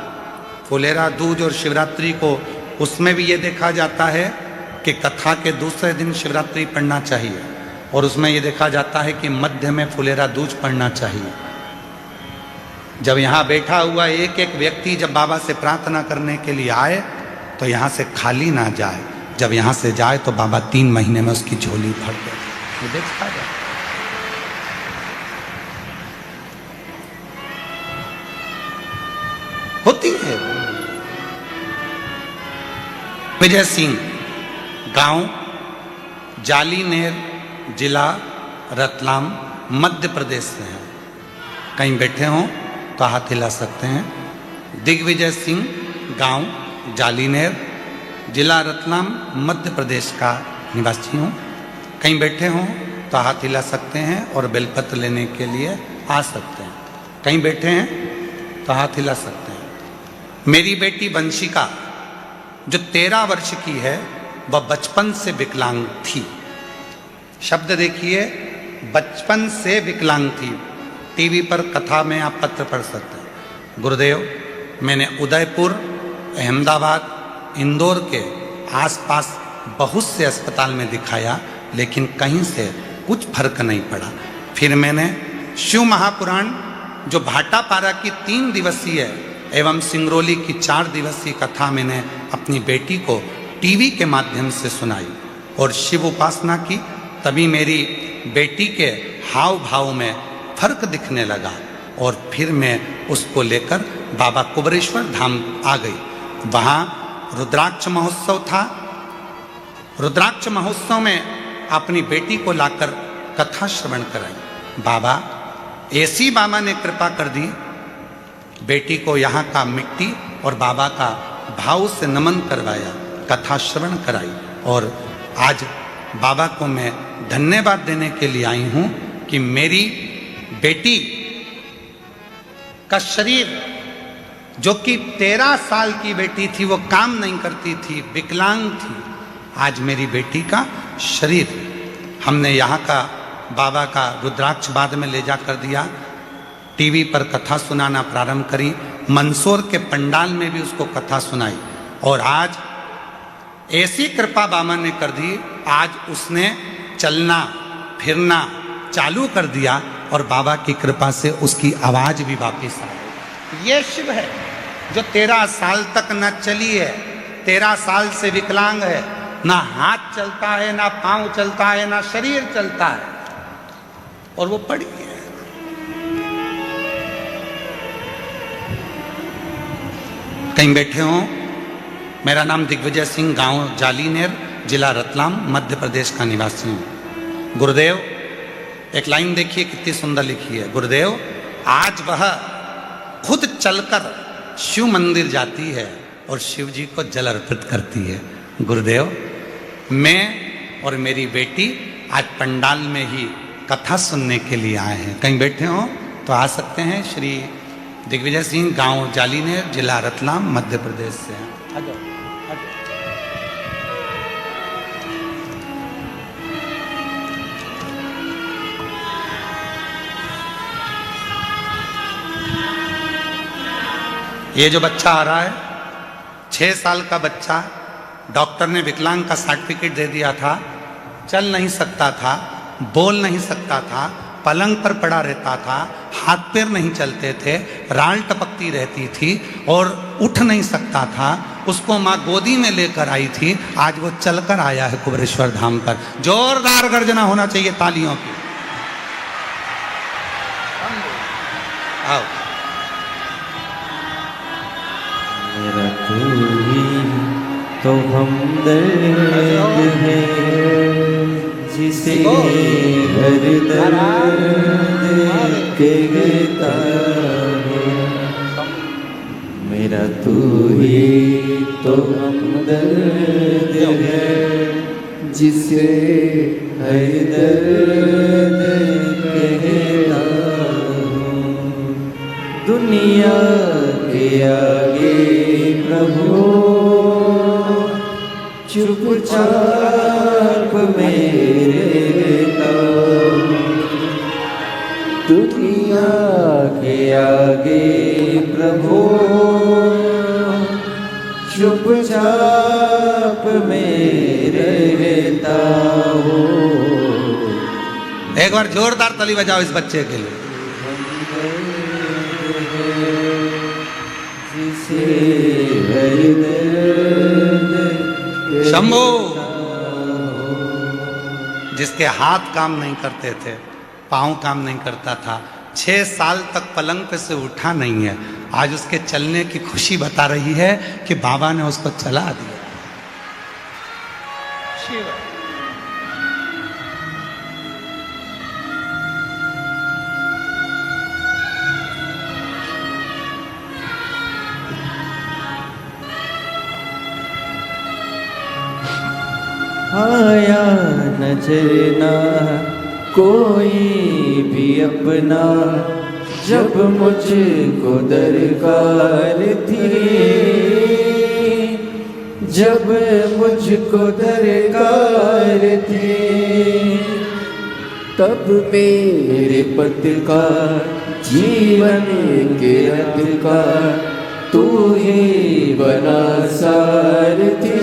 फुलेरा दूज और शिवरात्रि को, उसमें भी ये देखा जाता है कि कथा के दूसरे दिन शिवरात्रि पढ़ना चाहिए, और उसमें ये देखा जाता है कि मध्य में फुलेरा दूज पढ़ना चाहिए। जब यहाँ बैठा हुआ एक एक व्यक्ति जब बाबा से प्रार्थना करने के लिए आए तो यहाँ से खाली ना जाए। जब यहाँ से जाए तो बाबा 3 महीने में उसकी झोली भर दे। ये देखा जाए। होती है। विजय सिंह, गांव जालीनेर, जिला रतलाम, मध्य प्रदेश से हैं। कहीं बैठे हों तो हाथ हिला सकते हैं। दिग्विजय सिंह, गांव जालीनेर, जिला रतलाम, मध्य प्रदेश का निवासी हूँ। कहीं बैठे हों तो हाथ हिला सकते हैं और बेलपत्र लेने के लिए आ सकते हैं। कहीं बैठे हैं तो हाथ हिला सकते हैं। मेरी बेटी वंशिका जो 13 वर्ष की है, वह बचपन से विकलांग थी। शब्द देखिए, बचपन से विकलांग थी। टीवी पर कथा में आप पत्र पढ़ सकते हैं। गुरुदेव, मैंने उदयपुर, अहमदाबाद, इंदौर के आसपास बहुत से अस्पताल में दिखाया, लेकिन कहीं से कुछ फर्क नहीं पड़ा। फिर मैंने शिव महापुराण जो भाटापारा की 3 दिवसीय एवं सिंगरौली की 4 दिवसीय कथा मैंने अपनी बेटी को टीवी के माध्यम से सुनाई और शिव उपासना की। तभी मेरी बेटी के हाव भाव में फर्क दिखने लगा और फिर मैं उसको लेकर बाबा कुबरेश्वर धाम आ गई। वहाँ रुद्राक्ष महोत्सव था। रुद्राक्ष महोत्सव में अपनी बेटी को लाकर कथा श्रवण कराई। बाबा ऐसी बाबा ने कृपा कर दी, बेटी को यहाँ का मिट्टी और बाबा का भाव से नमन करवाया, कथा श्रवण कराई। और आज बाबा को मैं धन्यवाद देने के लिए आई हूँ कि मेरी बेटी का शरीर, जो कि 13 साल की बेटी थी, वो काम नहीं करती थी, विकलांग थी, आज मेरी बेटी का शरीर हमने यहाँ का बाबा का रुद्राक्ष बाद में ले जा कर दिया। टीवी पर कथा सुनाना प्रारंभ करी, मंदसौर के पंडाल में भी उसको कथा सुनाई और आज ऐसी कृपा बाबा ने कर दी, आज उसने चलना फिरना चालू कर दिया और बाबा की कृपा से उसकी आवाज भी वापस आ गई। ये शिव है जो 13 साल तक न चली है, 13 साल से विकलांग है, ना हाथ चलता है, ना पांव चलता है, ना शरीर चलता है, और वो पड़ी है। कहीं बैठे हो। मेरा नाम दिग्विजय सिंह, गांव जालीनेर, जिला रतलाम, मध्य प्रदेश का निवासी हूं। गुरुदेव, एक लाइन देखिए कितनी सुंदर लिखी है। गुरुदेव आज वह खुद चलकर शिव मंदिर जाती है और शिव जी को जल अर्पित करती है। गुरुदेव, मैं और मेरी बेटी आज पंडाल में ही कथा सुनने के लिए आए हैं। कहीं बैठे हो तो आ सकते हैं। श्री दिग्विजय सिंह, गांव जालीनेर, जिला रतलाम, मध्य प्रदेश से हैं। आ जाओ, आ जाओ। ये जो बच्चा आ रहा है, 6 साल का बच्चा, डॉक्टर ने विकलांग का सर्टिफिकेट दे दिया था, चल नहीं सकता था, बोल नहीं सकता था, पलंग पर पड़ा रहता था, हाथ पैर नहीं चलते थे, राल टपकती रहती थी और उठ नहीं सकता था। उसको माँ गोदी में लेकर आई थी, आज वो चलकर आया है कुबरेश्वर धाम पर। जोरदार गर्जना होना चाहिए तालियों की। आओ। मेरा तू ही तो हमदर्द है, जिसे हर दर्द कहता है। मेरा तू ही तो हमदर्द है, जिसे हर दर्द कहता हूँ। दुनिया के आगे प्रभु चुपचाप मेरे रहता, दुनिया के आगे प्रभु चुपचाप मेरे रहता हूँ। एक बार जोरदार ताली बजाओ इस बच्चे के लिए। शंभो, जिसके हाथ काम नहीं करते थे, पाँव काम नहीं करता था, 6 साल तक पलंग पे से उठा नहीं है, आज उसके चलने की खुशी बता रही है कि बाबा ने उसको चला दिया। शिव आया नजर ना कोई भी अपना, जब मुझको दरकार थी, जब मुझको दरकार थी, तब मेरे पति का जीवन के रथ का तू ही बना सारथी।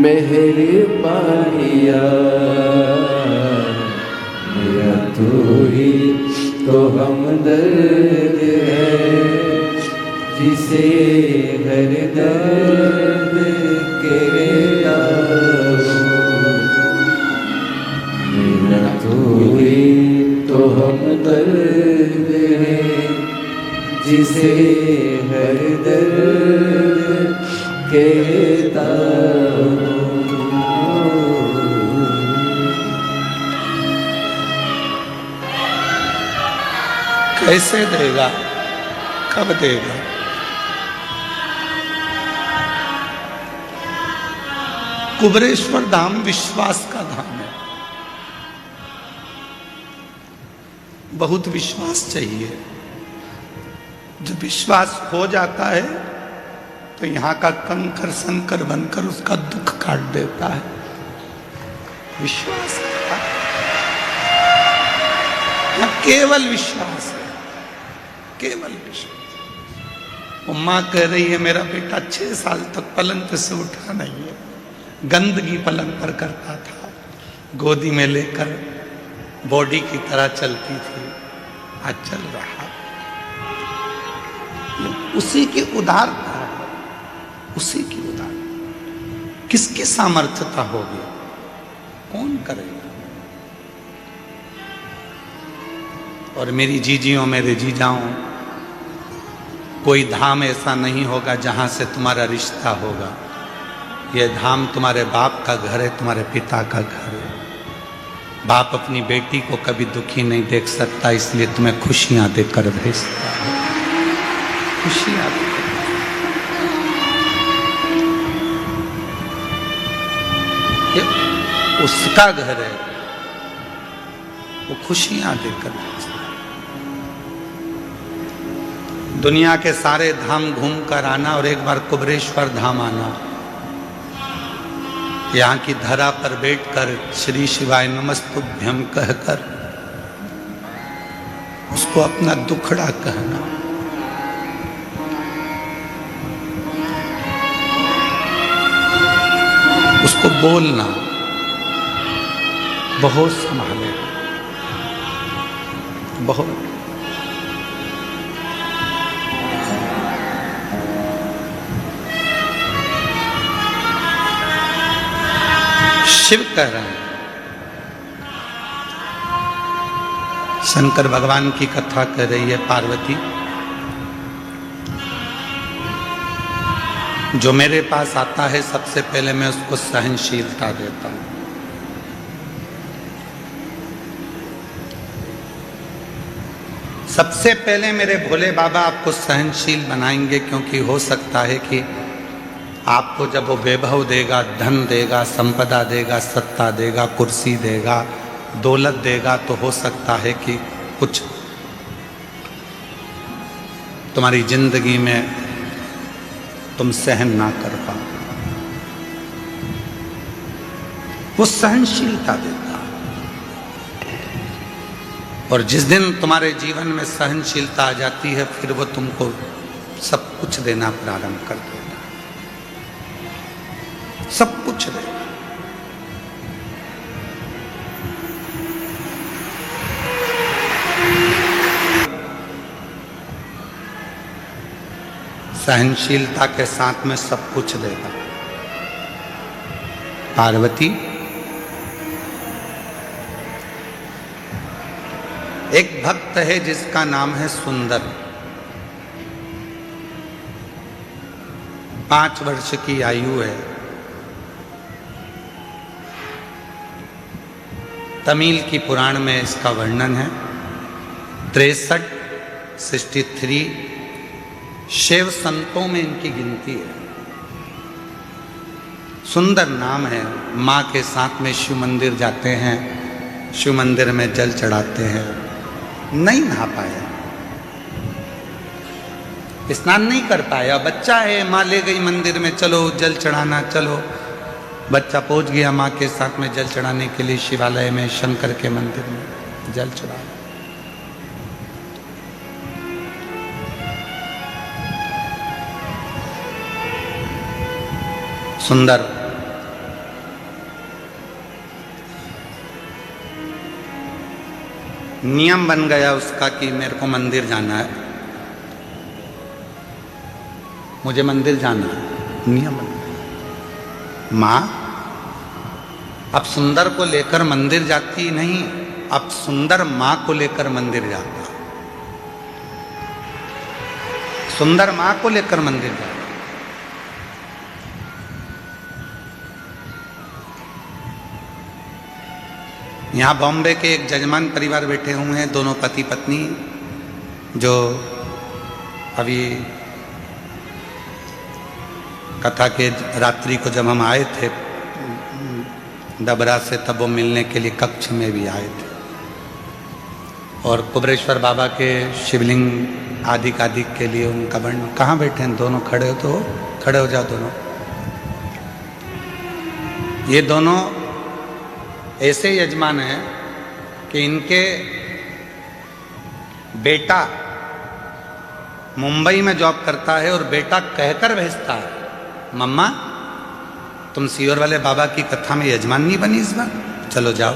मेहरबानिया, मेरा तू ही तो हमदर्द है, जिसे हर दर्द कहता हूँ। मेरा तू ही तो हमदर्द है, जिसे हर दर्द कहता हूँ। कैसे देगा, कब देगा? कुबरेश्वर धाम विश्वास का धाम है। बहुत विश्वास चाहिए। जब विश्वास हो जाता है तो यहाँ का कंकर संकर बनकर उसका दुख काट देता है। विश्वास का केवल विश्वास है, केवल विश्वास। वो माँ कह रही है मेरा बेटा 6 साल तक पलंग पे से उठा नहीं है, गंदगी पलंग पर करता था, गोदी में लेकर बॉडी की तरह चलती थी, आज चल रहा। उसी की उदारता है, उसी की उदारता। किसकी सामर्थ्यता होगी? कौन करेगा? और मेरी जीजियों, मेरे जीजाओं, कोई धाम ऐसा नहीं होगा जहां से तुम्हारा रिश्ता होगा। यह धाम तुम्हारे बाप का घर है, तुम्हारे पिता का घर है। बाप अपनी बेटी को कभी दुखी नहीं देख सकता, इसलिए तुम्हें खुशियां देकर भेजता है, खुशियां देकर। ये उसका घर है, वो खुशियां देकर भेजता है। दुनिया के सारे धाम घूम कर आना और एक बार कुबरेश्वर धाम आना, यहाँ की धरा पर बैठकर श्री शिवाय नमस्तुभ्यम कहकर उसको अपना दुखड़ा कहना, उसको बोलना, बहुत संभाले, बहुत। शिव कह रहे हैं, शंकर भगवान की कथा कर रही है पार्वती, जो मेरे पास आता है सबसे पहले मैं उसको सहनशीलता देता हूं। सबसे पहले मेरे भोले बाबा आपको सहनशील बनाएंगे, क्योंकि हो सकता है कि आपको जब वो वैभव देगा, धन देगा, संपदा देगा, सत्ता देगा, कुर्सी देगा, दौलत देगा, तो हो सकता है कि कुछ तुम्हारी जिंदगी में तुम सहन ना कर पाओ। वो सहनशीलता देता है, और जिस दिन तुम्हारे जीवन में सहनशीलता आ जाती है, फिर वो तुमको सब कुछ देना प्रारंभ कर देता है, सब कुछ देगा। सहनशीलता के साथ में सब कुछ देगा। पार्वती, एक भक्त है जिसका नाम है सुंदर। 5 वर्ष की आयु है। तमिल की पुराण में इसका वर्णन है। 63 शिव संतों में इनकी गिनती है। सुंदर नाम है। माँ के साथ में शिव मंदिर जाते हैं, शिव मंदिर में जल चढ़ाते हैं। नहीं नहा पाया, स्नान नहीं कर पाया, बच्चा है, माँ ले गई मंदिर में, चलो जल चढ़ाना, चलो। बच्चा पहुंच गया माँ के साथ में जल चढ़ाने के लिए शिवालय में, शंकर के मंदिर में जल चढ़ाया। सुंदर नियम बन गया उसका कि मेरे को मंदिर जाना है, मुझे मंदिर जाना है, नियम बन गया। माँ अब सुंदर को लेकर मंदिर जाती नहीं, अब सुंदर माँ को लेकर मंदिर जाता, सुंदर माँ को लेकर मंदिर जाता। यहाँ बॉम्बे के एक जजमान परिवार बैठे हुए हैं, दोनों पति पत्नी, जो अभी कथा के रात्रि को जब हम आए थे डबरा से, तब वो मिलने के लिए कक्ष में भी आए थे। और कुबरेश्वर बाबा के शिवलिंग आदि के लिए उनका वर्णन। कहाँ बैठे हैं दोनों? खड़े हो तो खड़े हो जाओ दोनों। ये दोनों ऐसे यजमान हैं कि इनके बेटा मुंबई में जॉब करता है और बेटा कहकर भेजता है, मम्मा तुम सीवर वाले बाबा की कथा में यजमान नहीं बनी इस बार, चलो जाओ।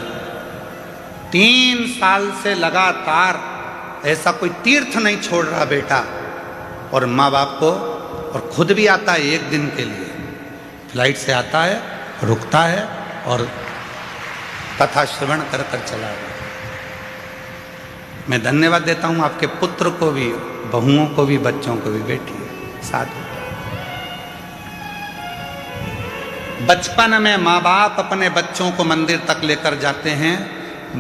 3 साल से लगातार ऐसा कोई तीर्थ नहीं छोड़ रहा बेटा, और माँ बाप को, और खुद भी आता है 1 दिन के लिए, फ्लाइट से आता है, रुकता है और कथा श्रवण कर कर चला गया। मैं धन्यवाद देता हूँ आपके पुत्र को भी, बहुओं को भी, बच्चों को भी। बैठिए साथ। बचपन में माँ बाप अपने बच्चों को मंदिर तक लेकर जाते हैं,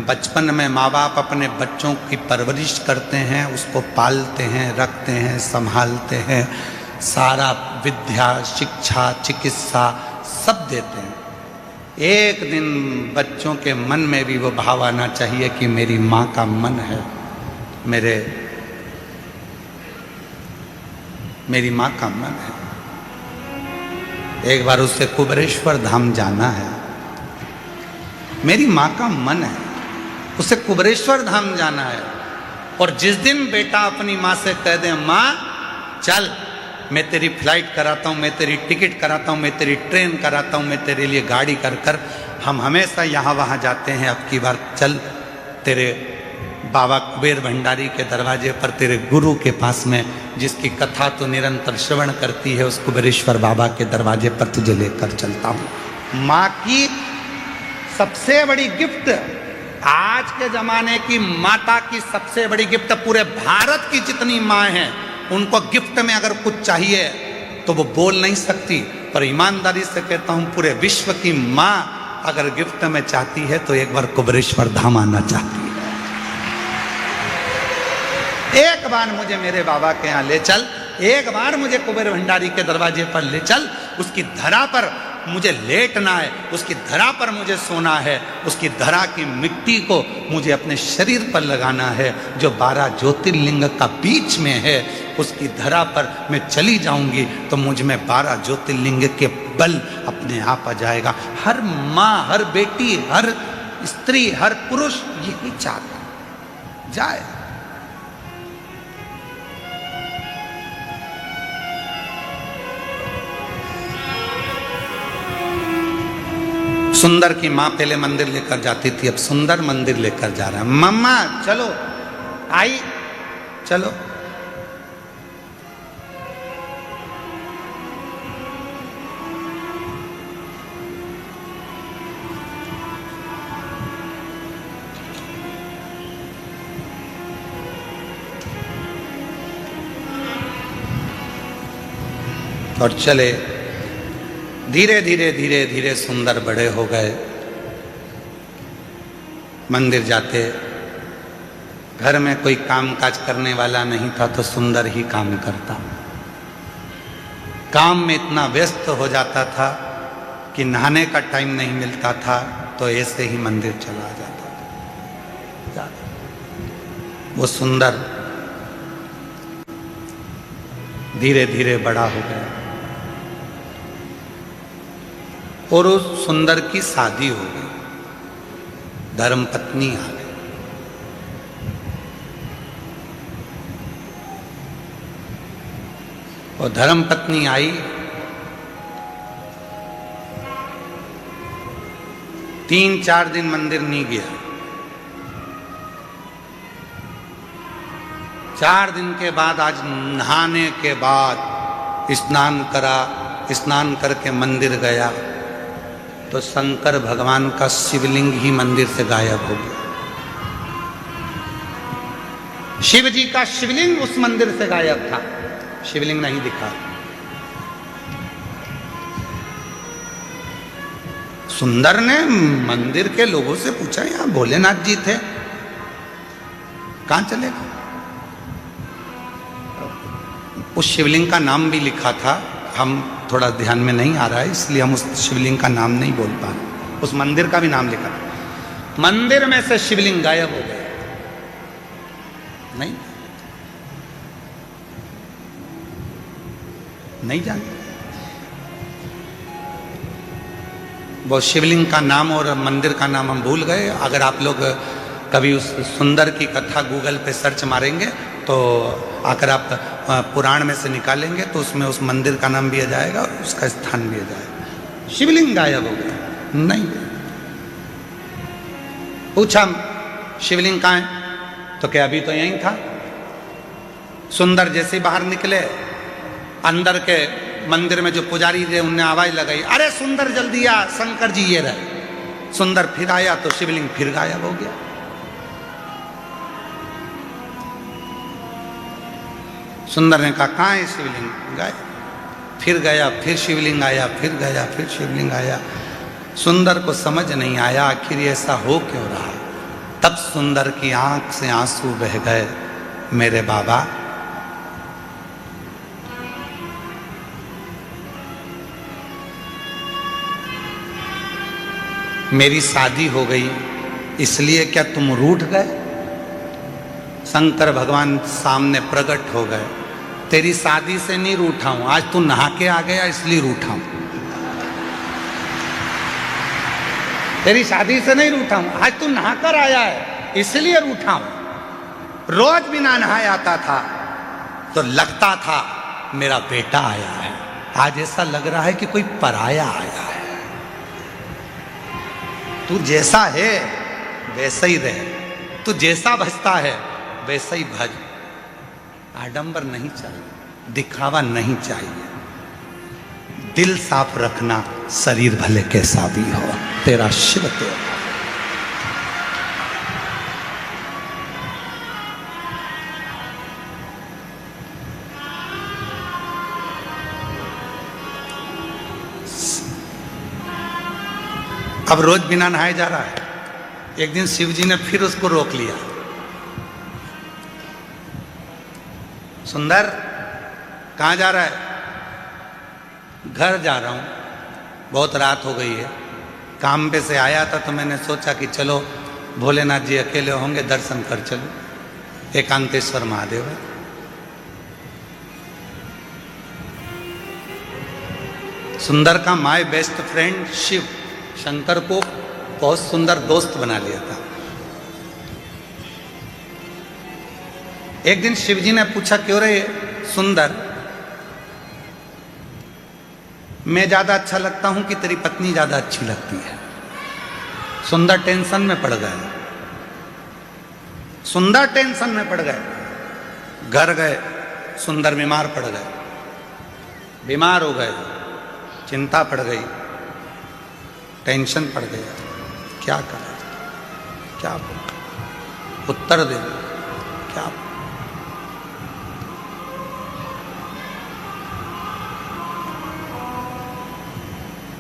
बचपन में माँ बाप अपने बच्चों की परवरिश करते हैं, उसको पालते हैं, रखते हैं, संभालते हैं, सारा विद्या, शिक्षा, चिकित्सा सब देते हैं। एक दिन बच्चों के मन में भी वो भाव आना चाहिए कि मेरी माँ का मन है, मेरी माँ का मन है। एक बार उससे कुबरेश्वर धाम जाना है, मेरी माँ का मन है, उसे कुबरेश्वर धाम जाना है। और जिस दिन बेटा अपनी माँ से कह दे, माँ चल मैं तेरी फ्लाइट कराता हूँ, मैं तेरी टिकट कराता हूँ, मैं तेरी ट्रेन कराता हूँ, मैं तेरे लिए गाड़ी कर कर हम हमेशा यहाँ वहाँ जाते हैं, अब की बार चल तेरे बाबा कुबेर भंडारी के दरवाजे पर, तेरे गुरु के पास में, जिसकी कथा तो निरंतर श्रवण करती है, उस कुबेरेश्वर बाबा के दरवाजे पर तुझे लेकर चलता हूँ। माँ की सबसे बड़ी गिफ्ट, आज के जमाने की माता की सबसे बड़ी गिफ्ट, पूरे भारत की जितनी माँ हैं उनको गिफ्ट में अगर कुछ चाहिए तो वो बोल नहीं सकती, पर ईमानदारी से कहता हूं पूरे विश्व की माँ अगर गिफ्ट में चाहती है तो एक बार कुबरेश्वर धाम आना चाहती है। एक बार मुझे मेरे बाबा के यहाँ ले चल, एक बार मुझे कुबेर भंडारी के दरवाजे पर ले चल, उसकी धरा पर मुझे लेटना है, उसकी धरा पर मुझे सोना है, उसकी धरा की मिट्टी को मुझे अपने शरीर पर लगाना है, जो 12 ज्योतिर्लिंग का बीच में है, उसकी धरा पर मैं चली जाऊंगी तो मुझ में 12 ज्योतिर्लिंग के बल अपने आप आ जाएगा। हर माँ, हर बेटी, हर स्त्री, हर पुरुष यही चाहता जाए। सुंदर की माँ पहले मंदिर लेकर जाती थी, अब सुंदर मंदिर लेकर जा रहा है। मम्मा चलो, आई चलो। और चले, धीरे धीरे धीरे धीरे सुंदर बड़े हो गए। मंदिर जाते, घर में कोई काम काज करने वाला नहीं था तो सुंदर ही काम करता। काम में इतना व्यस्त हो जाता था कि नहाने का टाइम नहीं मिलता था, तो ऐसे ही मंदिर चला जाता था। वो सुंदर धीरे धीरे बड़ा हो गया और उस सुंदर की शादी हो गई, धर्मपत्नी आ गई। और धर्मपत्नी आई 3-4 दिन मंदिर नहीं गया। 4 दिन के बाद आज नहाने के बाद स्नान करा, स्नान करके मंदिर गया तो शंकर भगवान का शिवलिंग ही मंदिर से गायब हो गया। शिव जी का शिवलिंग उस मंदिर से गायब था, शिवलिंग नहीं दिखा। सुंदर ने मंदिर के लोगों से पूछा, यहां भोलेनाथ जी थे, कहां चले गए? उस शिवलिंग का नाम भी लिखा था, हम थोड़ा ध्यान में नहीं आ रहा है इसलिए हम उस शिवलिंग का नाम नहीं बोल पा रहे। उस मंदिर का भी नाम लिखा था। मंदिर में से शिवलिंग गायब हो गया। नहीं जानते वो शिवलिंग का नाम और मंदिर का नाम हम भूल गए। अगर आप लोग कभी उस सुंदर की कथा गूगल पे सर्च मारेंगे तो अगर आप पुराण में से निकालेंगे तो उसमें उस मंदिर का नाम भी आ जाएगा और उसका स्थान भी आ जाएगा। शिवलिंग गायब हो गया, नहीं पूछा शिवलिंग कहाँ है तो क्या अभी तो यहीं था। सुंदर जैसे बाहर निकले, अंदर के मंदिर में जो पुजारी थे उनने आवाज लगाई, अरे सुंदर जल्दी आ, शंकर जी ये रहे। सुंदर फिर आया तो शिवलिंग फिर गायब हो गया। सुंदर ने कहा कहाँ है शिवलिंग? गायब। फिर गया, फिर शिवलिंग आया, फिर गया, फिर शिवलिंग आया। सुंदर को समझ नहीं आया आखिर ऐसा हो क्यों रहा। तब सुंदर की आंख से आंसू बह गए, मेरे बाबा मेरी शादी हो गई इसलिए क्या तुम रूठ गए? शंकर भगवान सामने प्रकट हो गए, तेरी शादी से नहीं रूठा हूं, आज तू नहा के आ गया इसलिए रूठा हूं। तेरी शादी से नहीं रूठा हूं, आज तू नहाकर आया है इसलिए रूठा हूं। रोज बिना नहाए आता था तो लगता था मेरा बेटा आया है, आज ऐसा लग रहा है कि कोई पराया आया है। तू जैसा है वैसा ही रहे, तू जैसा भजता है वैसा ही भज। आडंबर नहीं चाहिए, दिखावा नहीं चाहिए, दिल साफ रखना, शरीर भले कैसा भी हो, तेरा शिव तेरा। अब रोज बिना नहाए जा रहा है। एक दिन शिव जी ने फिर उसको रोक लिया, सुंदर कहाँ जा रहा है? घर जा रहा हूं, बहुत रात हो गई है। काम पे से आया था तो मैंने सोचा कि चलो भोलेनाथ जी अकेले होंगे, दर्शन कर चलो, एकांतेश्वर महादेव है। सुंदर का my best friend Shiv Shankar को बहुत सुंदर दोस्त बना लिया था। एक दिन शिव जी ने पूछा, क्यों रे सुंदर, मैं ज्यादा अच्छा लगता हूं कि तेरी पत्नी ज्यादा अच्छी लगती है? सुंदर टेंशन में पड़ गए, सुंदर टेंशन में पड़ गए। घर गए, सुंदर बीमार पड़ गए, बीमार हो गए, चिंता पड़ गई, टेंशन पड़ गया, क्या करें, क्या बोल, उत्तर दे, क्या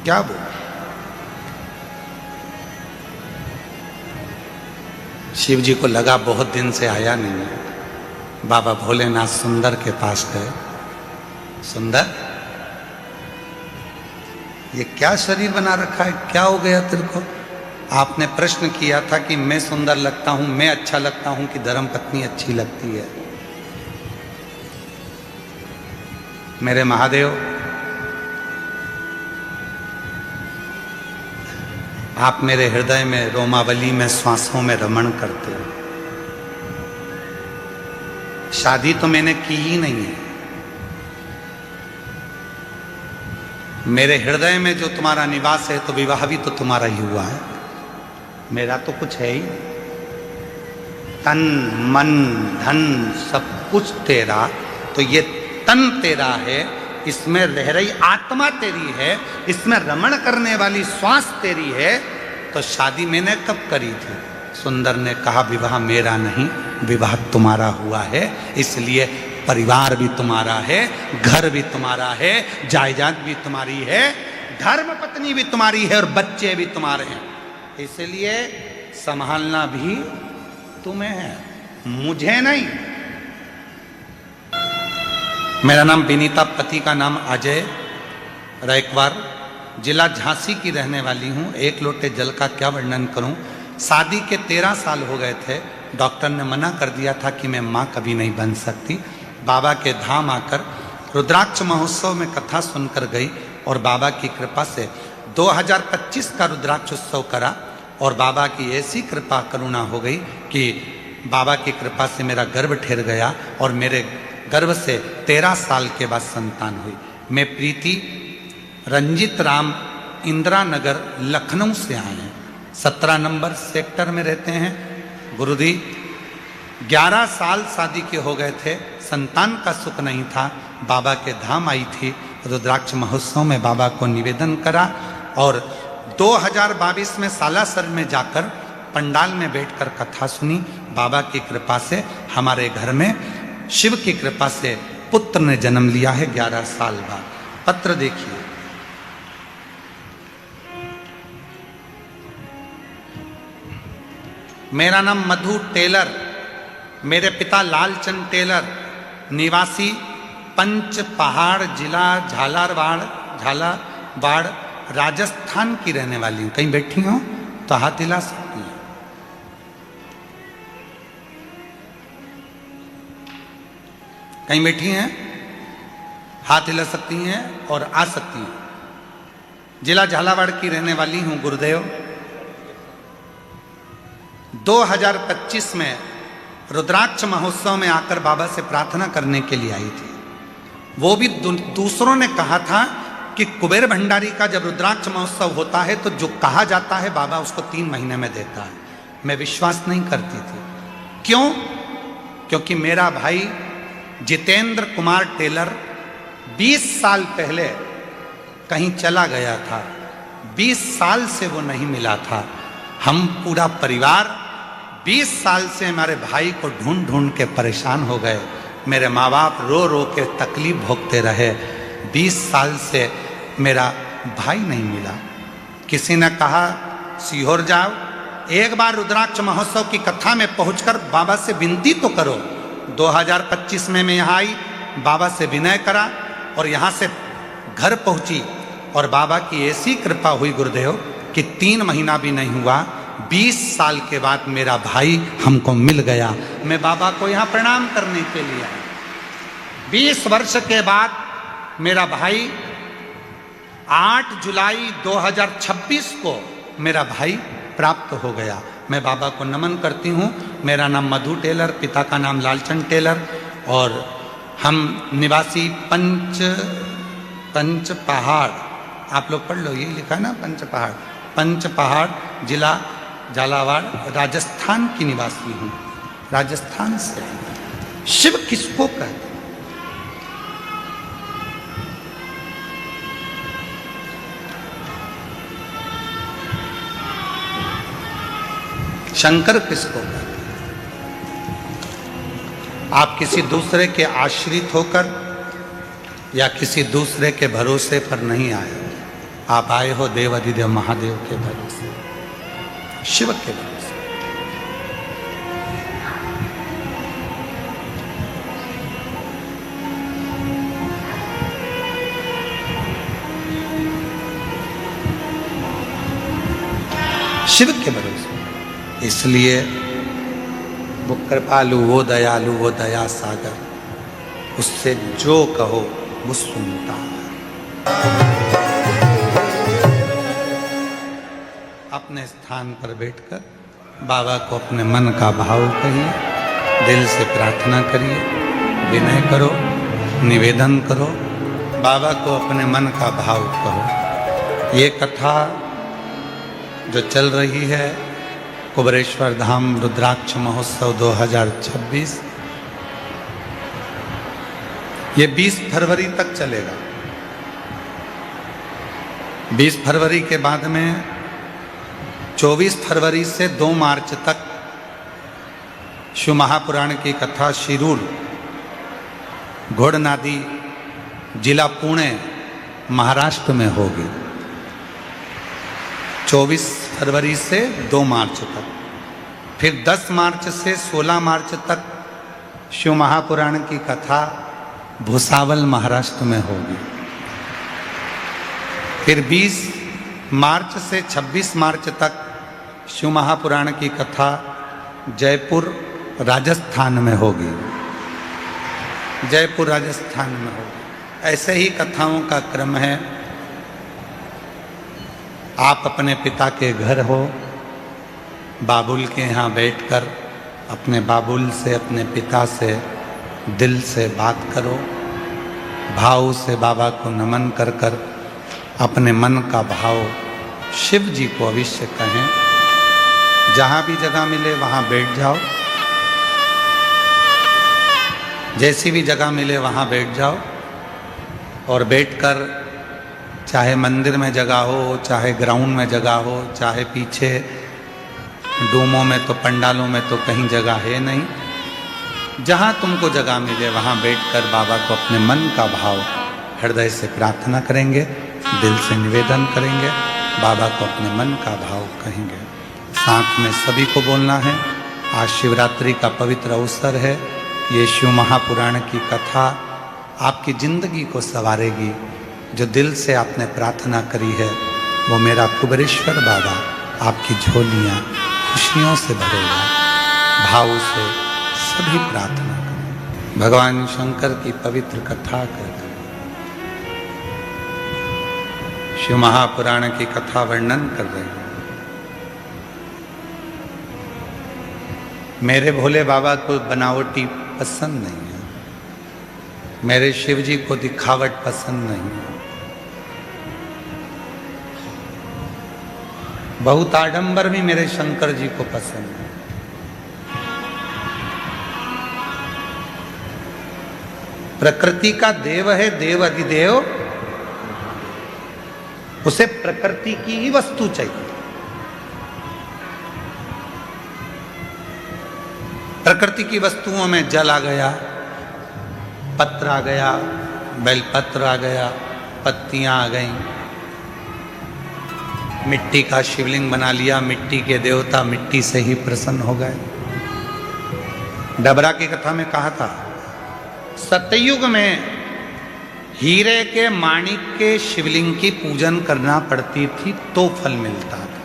क्या बोल। शिव जी को लगा बहुत दिन से आया नहीं है। बाबा भोलेनाथ सुंदर के पास गए, सुंदर ये क्या शरीर बना रखा है, क्या हो गया तेरे को? आपने प्रश्न किया था कि मैं सुंदर लगता हूं, मैं अच्छा लगता हूं कि धर्मपत्नी अच्छी लगती है? मेरे महादेव, आप मेरे हृदय में, रोमावली में, श्वासों में रमण करते हो। शादी तो मैंने की ही नहीं है, मेरे हृदय में जो तुम्हारा निवास है तो विवाह भी तो तुम्हारा ही हुआ है। मेरा तो कुछ है ही, तन मन धन सब कुछ तेरा, तो ये तन तेरा है, इसमें रह रही आत्मा तेरी है, इसमें रमण करने वाली श्वास तेरी है, तो शादी मैंने कब करी थी? सुंदर ने कहा विवाह मेरा नहीं, विवाह तुम्हारा हुआ है, इसलिए परिवार भी तुम्हारा है, घर भी तुम्हारा है, जायदाद भी तुम्हारी है, धर्म पत्नी भी तुम्हारी है और बच्चे भी तुम्हारे हैं, इसलिए संभालना भी तुम्हें है, मुझे नहीं। मेरा नाम विनीता, पति का नाम अजय रैकवार, जिला झांसी की रहने वाली हूँ। एक लोटे जल का क्या वर्णन करूँ। शादी के 13 साल हो गए थे, डॉक्टर ने मना कर दिया था कि मैं माँ कभी नहीं बन सकती। बाबा के धाम आकर रुद्राक्ष महोत्सव में कथा सुनकर गई और बाबा की कृपा से 2025 का रुद्राक्ष उत्सव करा और बाबा की ऐसी कृपा करुणा हो गई कि बाबा की कृपा से मेरा गर्भ ठहर गया और मेरे गर्भ से 13 साल के बाद संतान हुई। मैं प्रीति रंजित राम इंदिरा नगर लखनऊ से आए हैं, 17 नंबर सेक्टर में रहते हैं। गुरुजी 11 साल शादी के हो गए थे, संतान का सुख नहीं था, बाबा के धाम आई थी, रुद्राक्ष महोत्सव में बाबा को निवेदन करा और 2022 में सालासर में जाकर पंडाल में बैठकर कथा सुनी। बाबा की कृपा से हमारे घर में शिव की कृपा से पुत्र ने जन्म लिया है 11 साल बाद। पत्र देखिए, मेरा नाम मधु टेलर, मेरे पिता लालचंद टेलर, निवासी पंच पहाड़, जिला झालावाड़ राजस्थान की रहने वाली हूँ। कहीं बैठी हो तो हाथ हिला सकती हैं। कहीं बैठी हैं हाथ हिला सकती हैं और आ सकती हैं। जिला झालावाड़ की रहने वाली हूँ गुरुदेव। 2025 में रुद्राक्ष महोत्सव में आकर बाबा से प्रार्थना करने के लिए आई थी। वो भी दूसरों ने कहा था कि कुबेर भंडारी का जब रुद्राक्ष महोत्सव होता है तो जो कहा जाता है बाबा उसको 3 महीने में देता है। मैं विश्वास नहीं करती थी। क्यों? क्योंकि मेरा भाई जितेंद्र कुमार टेलर 20 साल पहले कहीं चला गया था, 20 साल से वो नहीं मिला था। हम पूरा परिवार 20 साल से हमारे भाई को ढूंढ ढूंढ के परेशान हो गए। मेरे माँ बाप रो रो के तकलीफ भोगते रहे। 20 साल से मेरा भाई नहीं मिला। किसी ने कहा सीहोर जाओ, एक बार रुद्राक्ष महोत्सव की कथा में पहुंचकर बाबा से विनती तो करो। 2025 में मैं यहाँ आई, बाबा से विनय करा और यहाँ से घर पहुँची और बाबा की ऐसी कृपा हुई गुरुदेव कि 3 महीना भी नहीं हुआ, 20 साल के बाद मेरा भाई हमको मिल गया। मैं बाबा को यहाँ प्रणाम करने के लिए आया। 20 वर्ष के बाद मेरा भाई 8 जुलाई 2026 को मेरा भाई प्राप्त हो गया। मैं बाबा को नमन करती हूँ। मेरा नाम मधु टेलर, पिता का नाम लालचंद टेलर और हम निवासी पंच पहाड़, आप लोग पढ़ लो, यही लिखा है ना पंच पहाड़ जिला झालावाड़ राजस्थान की निवासी हूँ। राजस्थान से। शिव किसको कहते हैं? शंकर किसको कहते हैं? आप किसी दूसरे के आश्रित होकर या किसी दूसरे के भरोसे पर नहीं आए। आप आए हो देवाधिदेव महादेव के भरोसे, शिव के भरोसे। शिव के भरोसे। इसलिए वो कृपालु, वो दयालु, वो दया सागर, उससे जो कहो वो सुनता है। अपने स्थान पर बैठकर बाबा को अपने मन का भाव कहिए, दिल से प्रार्थना करिए, विनय करो, निवेदन करो, बाबा को अपने मन का भाव कहो। ये कथा जो चल रही है कुबेरेश्वर धाम रुद्राक्ष महोत्सव 2026 ये 20 फरवरी तक चलेगा। 20 फरवरी के बाद में 24 फरवरी से 2 मार्च तक शिव महापुराण की कथा शिरूर घोड़नादी जिला पुणे महाराष्ट्र में होगी। 24 फरवरी से 2 मार्च तक, फिर 10 मार्च से 16 मार्च तक शिव महापुराण की कथा भुसावल महाराष्ट्र में होगी। फिर 20 मार्च से 26 मार्च तक शिव महापुराण की कथा जयपुर राजस्थान में होगी। जयपुर राजस्थान में होगी। ऐसे ही कथाओं का क्रम है। आप अपने पिता के घर हो, बाबुल के यहाँ बैठकर अपने बाबुल से, अपने पिता से दिल से बात करो, भाव से बाबा को नमन कर कर अपने मन का भाव शिव जी को अवश्य कहें। जहाँ भी जगह मिले वहाँ बैठ जाओ, जैसी भी जगह मिले वहाँ बैठ जाओ और बैठकर चाहे मंदिर में जगह हो, चाहे ग्राउंड में जगह हो, चाहे पीछे डूमों में तो पंडालों में तो कहीं जगह है नहीं, जहाँ तुमको जगह मिले वहाँ बैठकर बाबा को अपने मन का भाव हृदय से प्रार्थना करेंगे, दिल से निवेदन करेंगे, बाबा को अपने मन का भाव कहेंगे। साथ में सभी को बोलना है। आज शिवरात्रि का पवित्र अवसर है। ये शिव महापुराण की कथा आपकी जिंदगी को संवारेगी। जो दिल से आपने प्रार्थना करी है वो मेरा कुबेरेश्वर बाबा आपकी झोलियाँ खुशियों से भरेगा। भाव से सभी प्रार्थना करें। भगवान शंकर की पवित्र कथा करके शिव महापुराण की कथा वर्णन कर रहे हैं। मेरे भोले बाबा को बनावटी पसंद नहीं है, मेरे शिव जी को दिखावट पसंद नहीं है। बहुत आडंबर भी मेरे शंकर जी को पसंद है। प्रकृति का देव है, देव अधिदेव, उसे प्रकृति की ही वस्तु चाहिए। प्रकृति की वस्तुओं में जल आ गया, पत्र आ गया, बेलपत्र आ गया, पत्तियां आ गईं, मिट्टी का शिवलिंग बना लिया, मिट्टी के देवता मिट्टी से ही प्रसन्न हो गए। डबरा की कथा में कहा था, सतयुग में हीरे के माणिक के शिवलिंग की पूजन करना पड़ती थी तो फल मिलता था,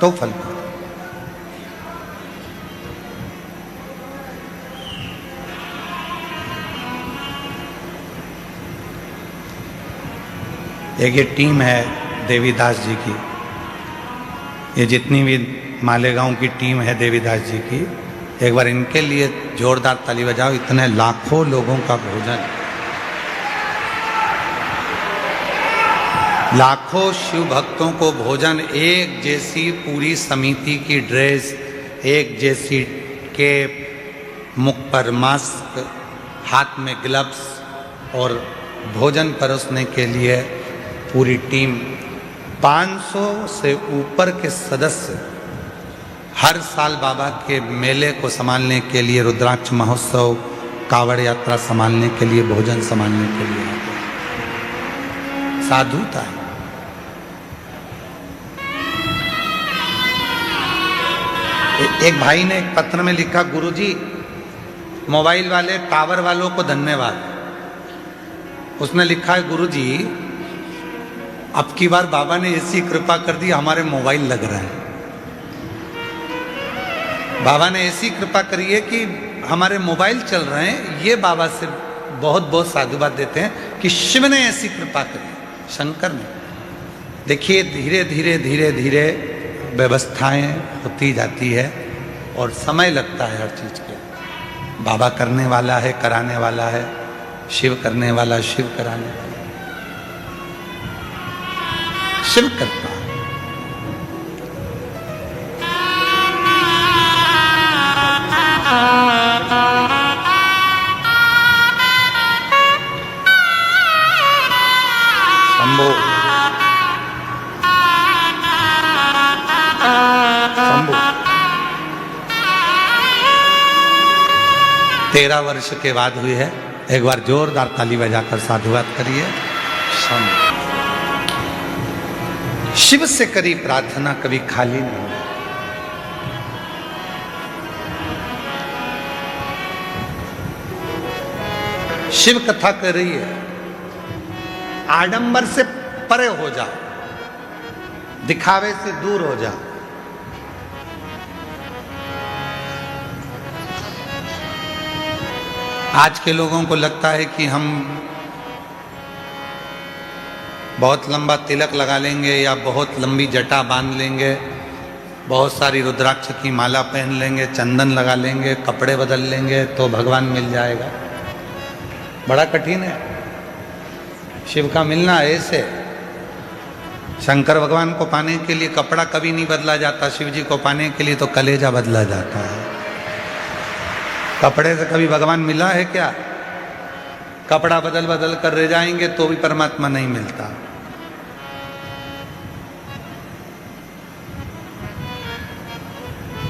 तो फल मिलता। एक ये टीम है देवीदास जी की, ये जितनी भी मालेगांव की टीम है देवीदास जी की, एक बार इनके लिए जोरदार ताली बजाओ। इतने लाखों लोगों का भोजन, लाखों शिव भक्तों को भोजन, एक जैसी पूरी समिति की ड्रेस, एक जैसी कैप, मुख पर मास्क, हाथ में ग्लव्स और भोजन परोसने के लिए पूरी टीम। 500 से ऊपर के सदस्य हर साल बाबा के मेले को संभालने के लिए, रुद्राक्ष महोत्सव, कावड़ यात्रा संभालने के लिए, भोजन संभालने के लिए आते हैं। साधुता है। एक भाई ने एक पत्र में लिखा, गुरुजी मोबाइल वाले टावर वालों को धन्यवाद। उसने लिखा है, गुरुजी अब की बार बाबा ने ऐसी कृपा कर दी हमारे मोबाइल लग रहा है। बाबा ने ऐसी कृपा करी है कि हमारे मोबाइल चल रहे हैं। ये बाबा से बहुत बहुत साधुवाद देते हैं कि शिव ने ऐसी कृपा करी, शंकर ने। देखिए धीरे धीरे धीरे धीरे व्यवस्थाएं होती जाती है और समय लगता है हर चीज़ के। बाबा करने वाला है, कराने वाला है, शिव करने वाला, शिव कराने वाला, शिव करता है। 13 वर्ष के बाद हुई है। एक बार जोरदार ताली बजाकर साधुवाद करिए। शिव से करी प्रार्थना कभी खाली नहीं। शिव कथा कर रही है, आडंबर से परे हो जाओ, दिखावे से दूर हो जाओ। आज के लोगों को लगता है कि हम बहुत लंबा तिलक लगा लेंगे या बहुत लंबी जटा बांध लेंगे, बहुत सारी रुद्राक्ष की माला पहन लेंगे, चंदन लगा लेंगे, कपड़े बदल लेंगे तो भगवान मिल जाएगा। बड़ा कठिन है शिव का मिलना। ऐसे शंकर भगवान को पाने के लिए कपड़ा कभी नहीं बदला जाता, शिव जी को पाने के लिए तो कलेजा बदला जाता है। कपड़े से कभी भगवान मिला है क्या? कपड़ा बदल बदल कर रह जाएंगे तो भी परमात्मा नहीं मिलता।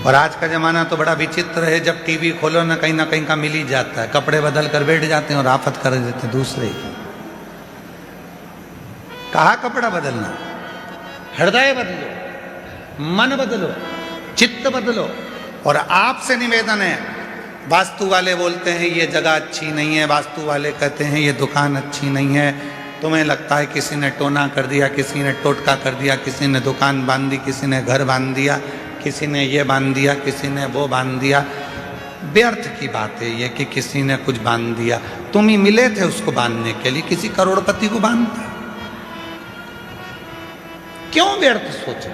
और आज का जमाना तो बड़ा विचित्र है, जब टीवी खोलो ना कहीं का मिल ही जाता है। कपड़े बदल कर बैठ जाते हैं और आफत कर देते हैं दूसरे की। कहा कपड़ा बदलना? हृदय बदलो, मन बदलो, चित्त बदलो। और आपसे निवेदन है, वास्तु वाले बोलते हैं ये जगह अच्छी नहीं है, वास्तु वाले कहते हैं ये दुकान अच्छी नहीं है, तुम्हें लगता है किसी ने टोना कर दिया, किसी ने टोटका कर दिया, किसी ने दुकान बांध दी, किसी ने घर बांध दिया, किसी ने ये बांध दिया, किसी ने वो बांध दिया। व्यर्थ की बात है ये कि किसी ने कुछ बांध दिया। तुम ही मिले थे उसको बांधने के लिए, किसी करोड़पति को बांधता। क्यों व्यर्थ सोचे?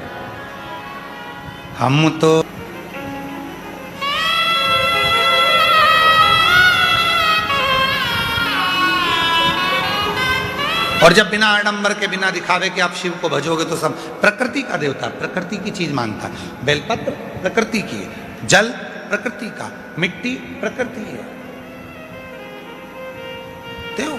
हम तो और जब बिना आडंबर के, बिना दिखावे के आप शिव को भजोगे तो सब प्रकृति का देवता, प्रकृति की चीज मानता है। बेलपत्र प्रकृति की है, जल प्रकृति का, मिट्टी प्रकृति है। देव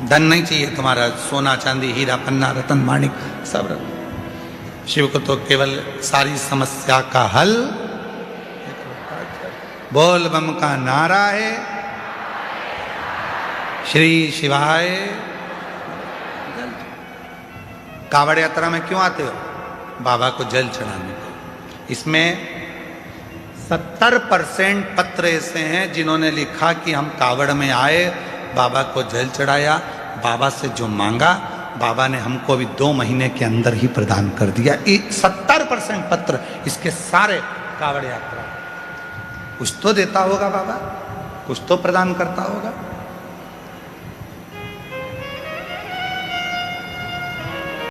धन नहीं चाहिए तुम्हारा, सोना चांदी हीरा पन्ना रतन माणिक सब रत्न। शिव को तो केवल सारी समस्या का हल बोल बम का नारा है, श्री शिवाय। कांवड़ यात्रा में क्यों आते हो? बाबा को जल चढ़ाने को। इसमें 70% पत्र ऐसे हैं जिन्होंने लिखा कि हम कांवड़ में आए, बाबा को जल चढ़ाया, बाबा से जो मांगा बाबा ने हमको अभी 2 महीने के अंदर ही प्रदान कर दिया। 70% पत्र इसके सारे कांवड़ यात्रा। कुछ तो देता होगा बाबा, कुछ तो प्रदान करता होगा।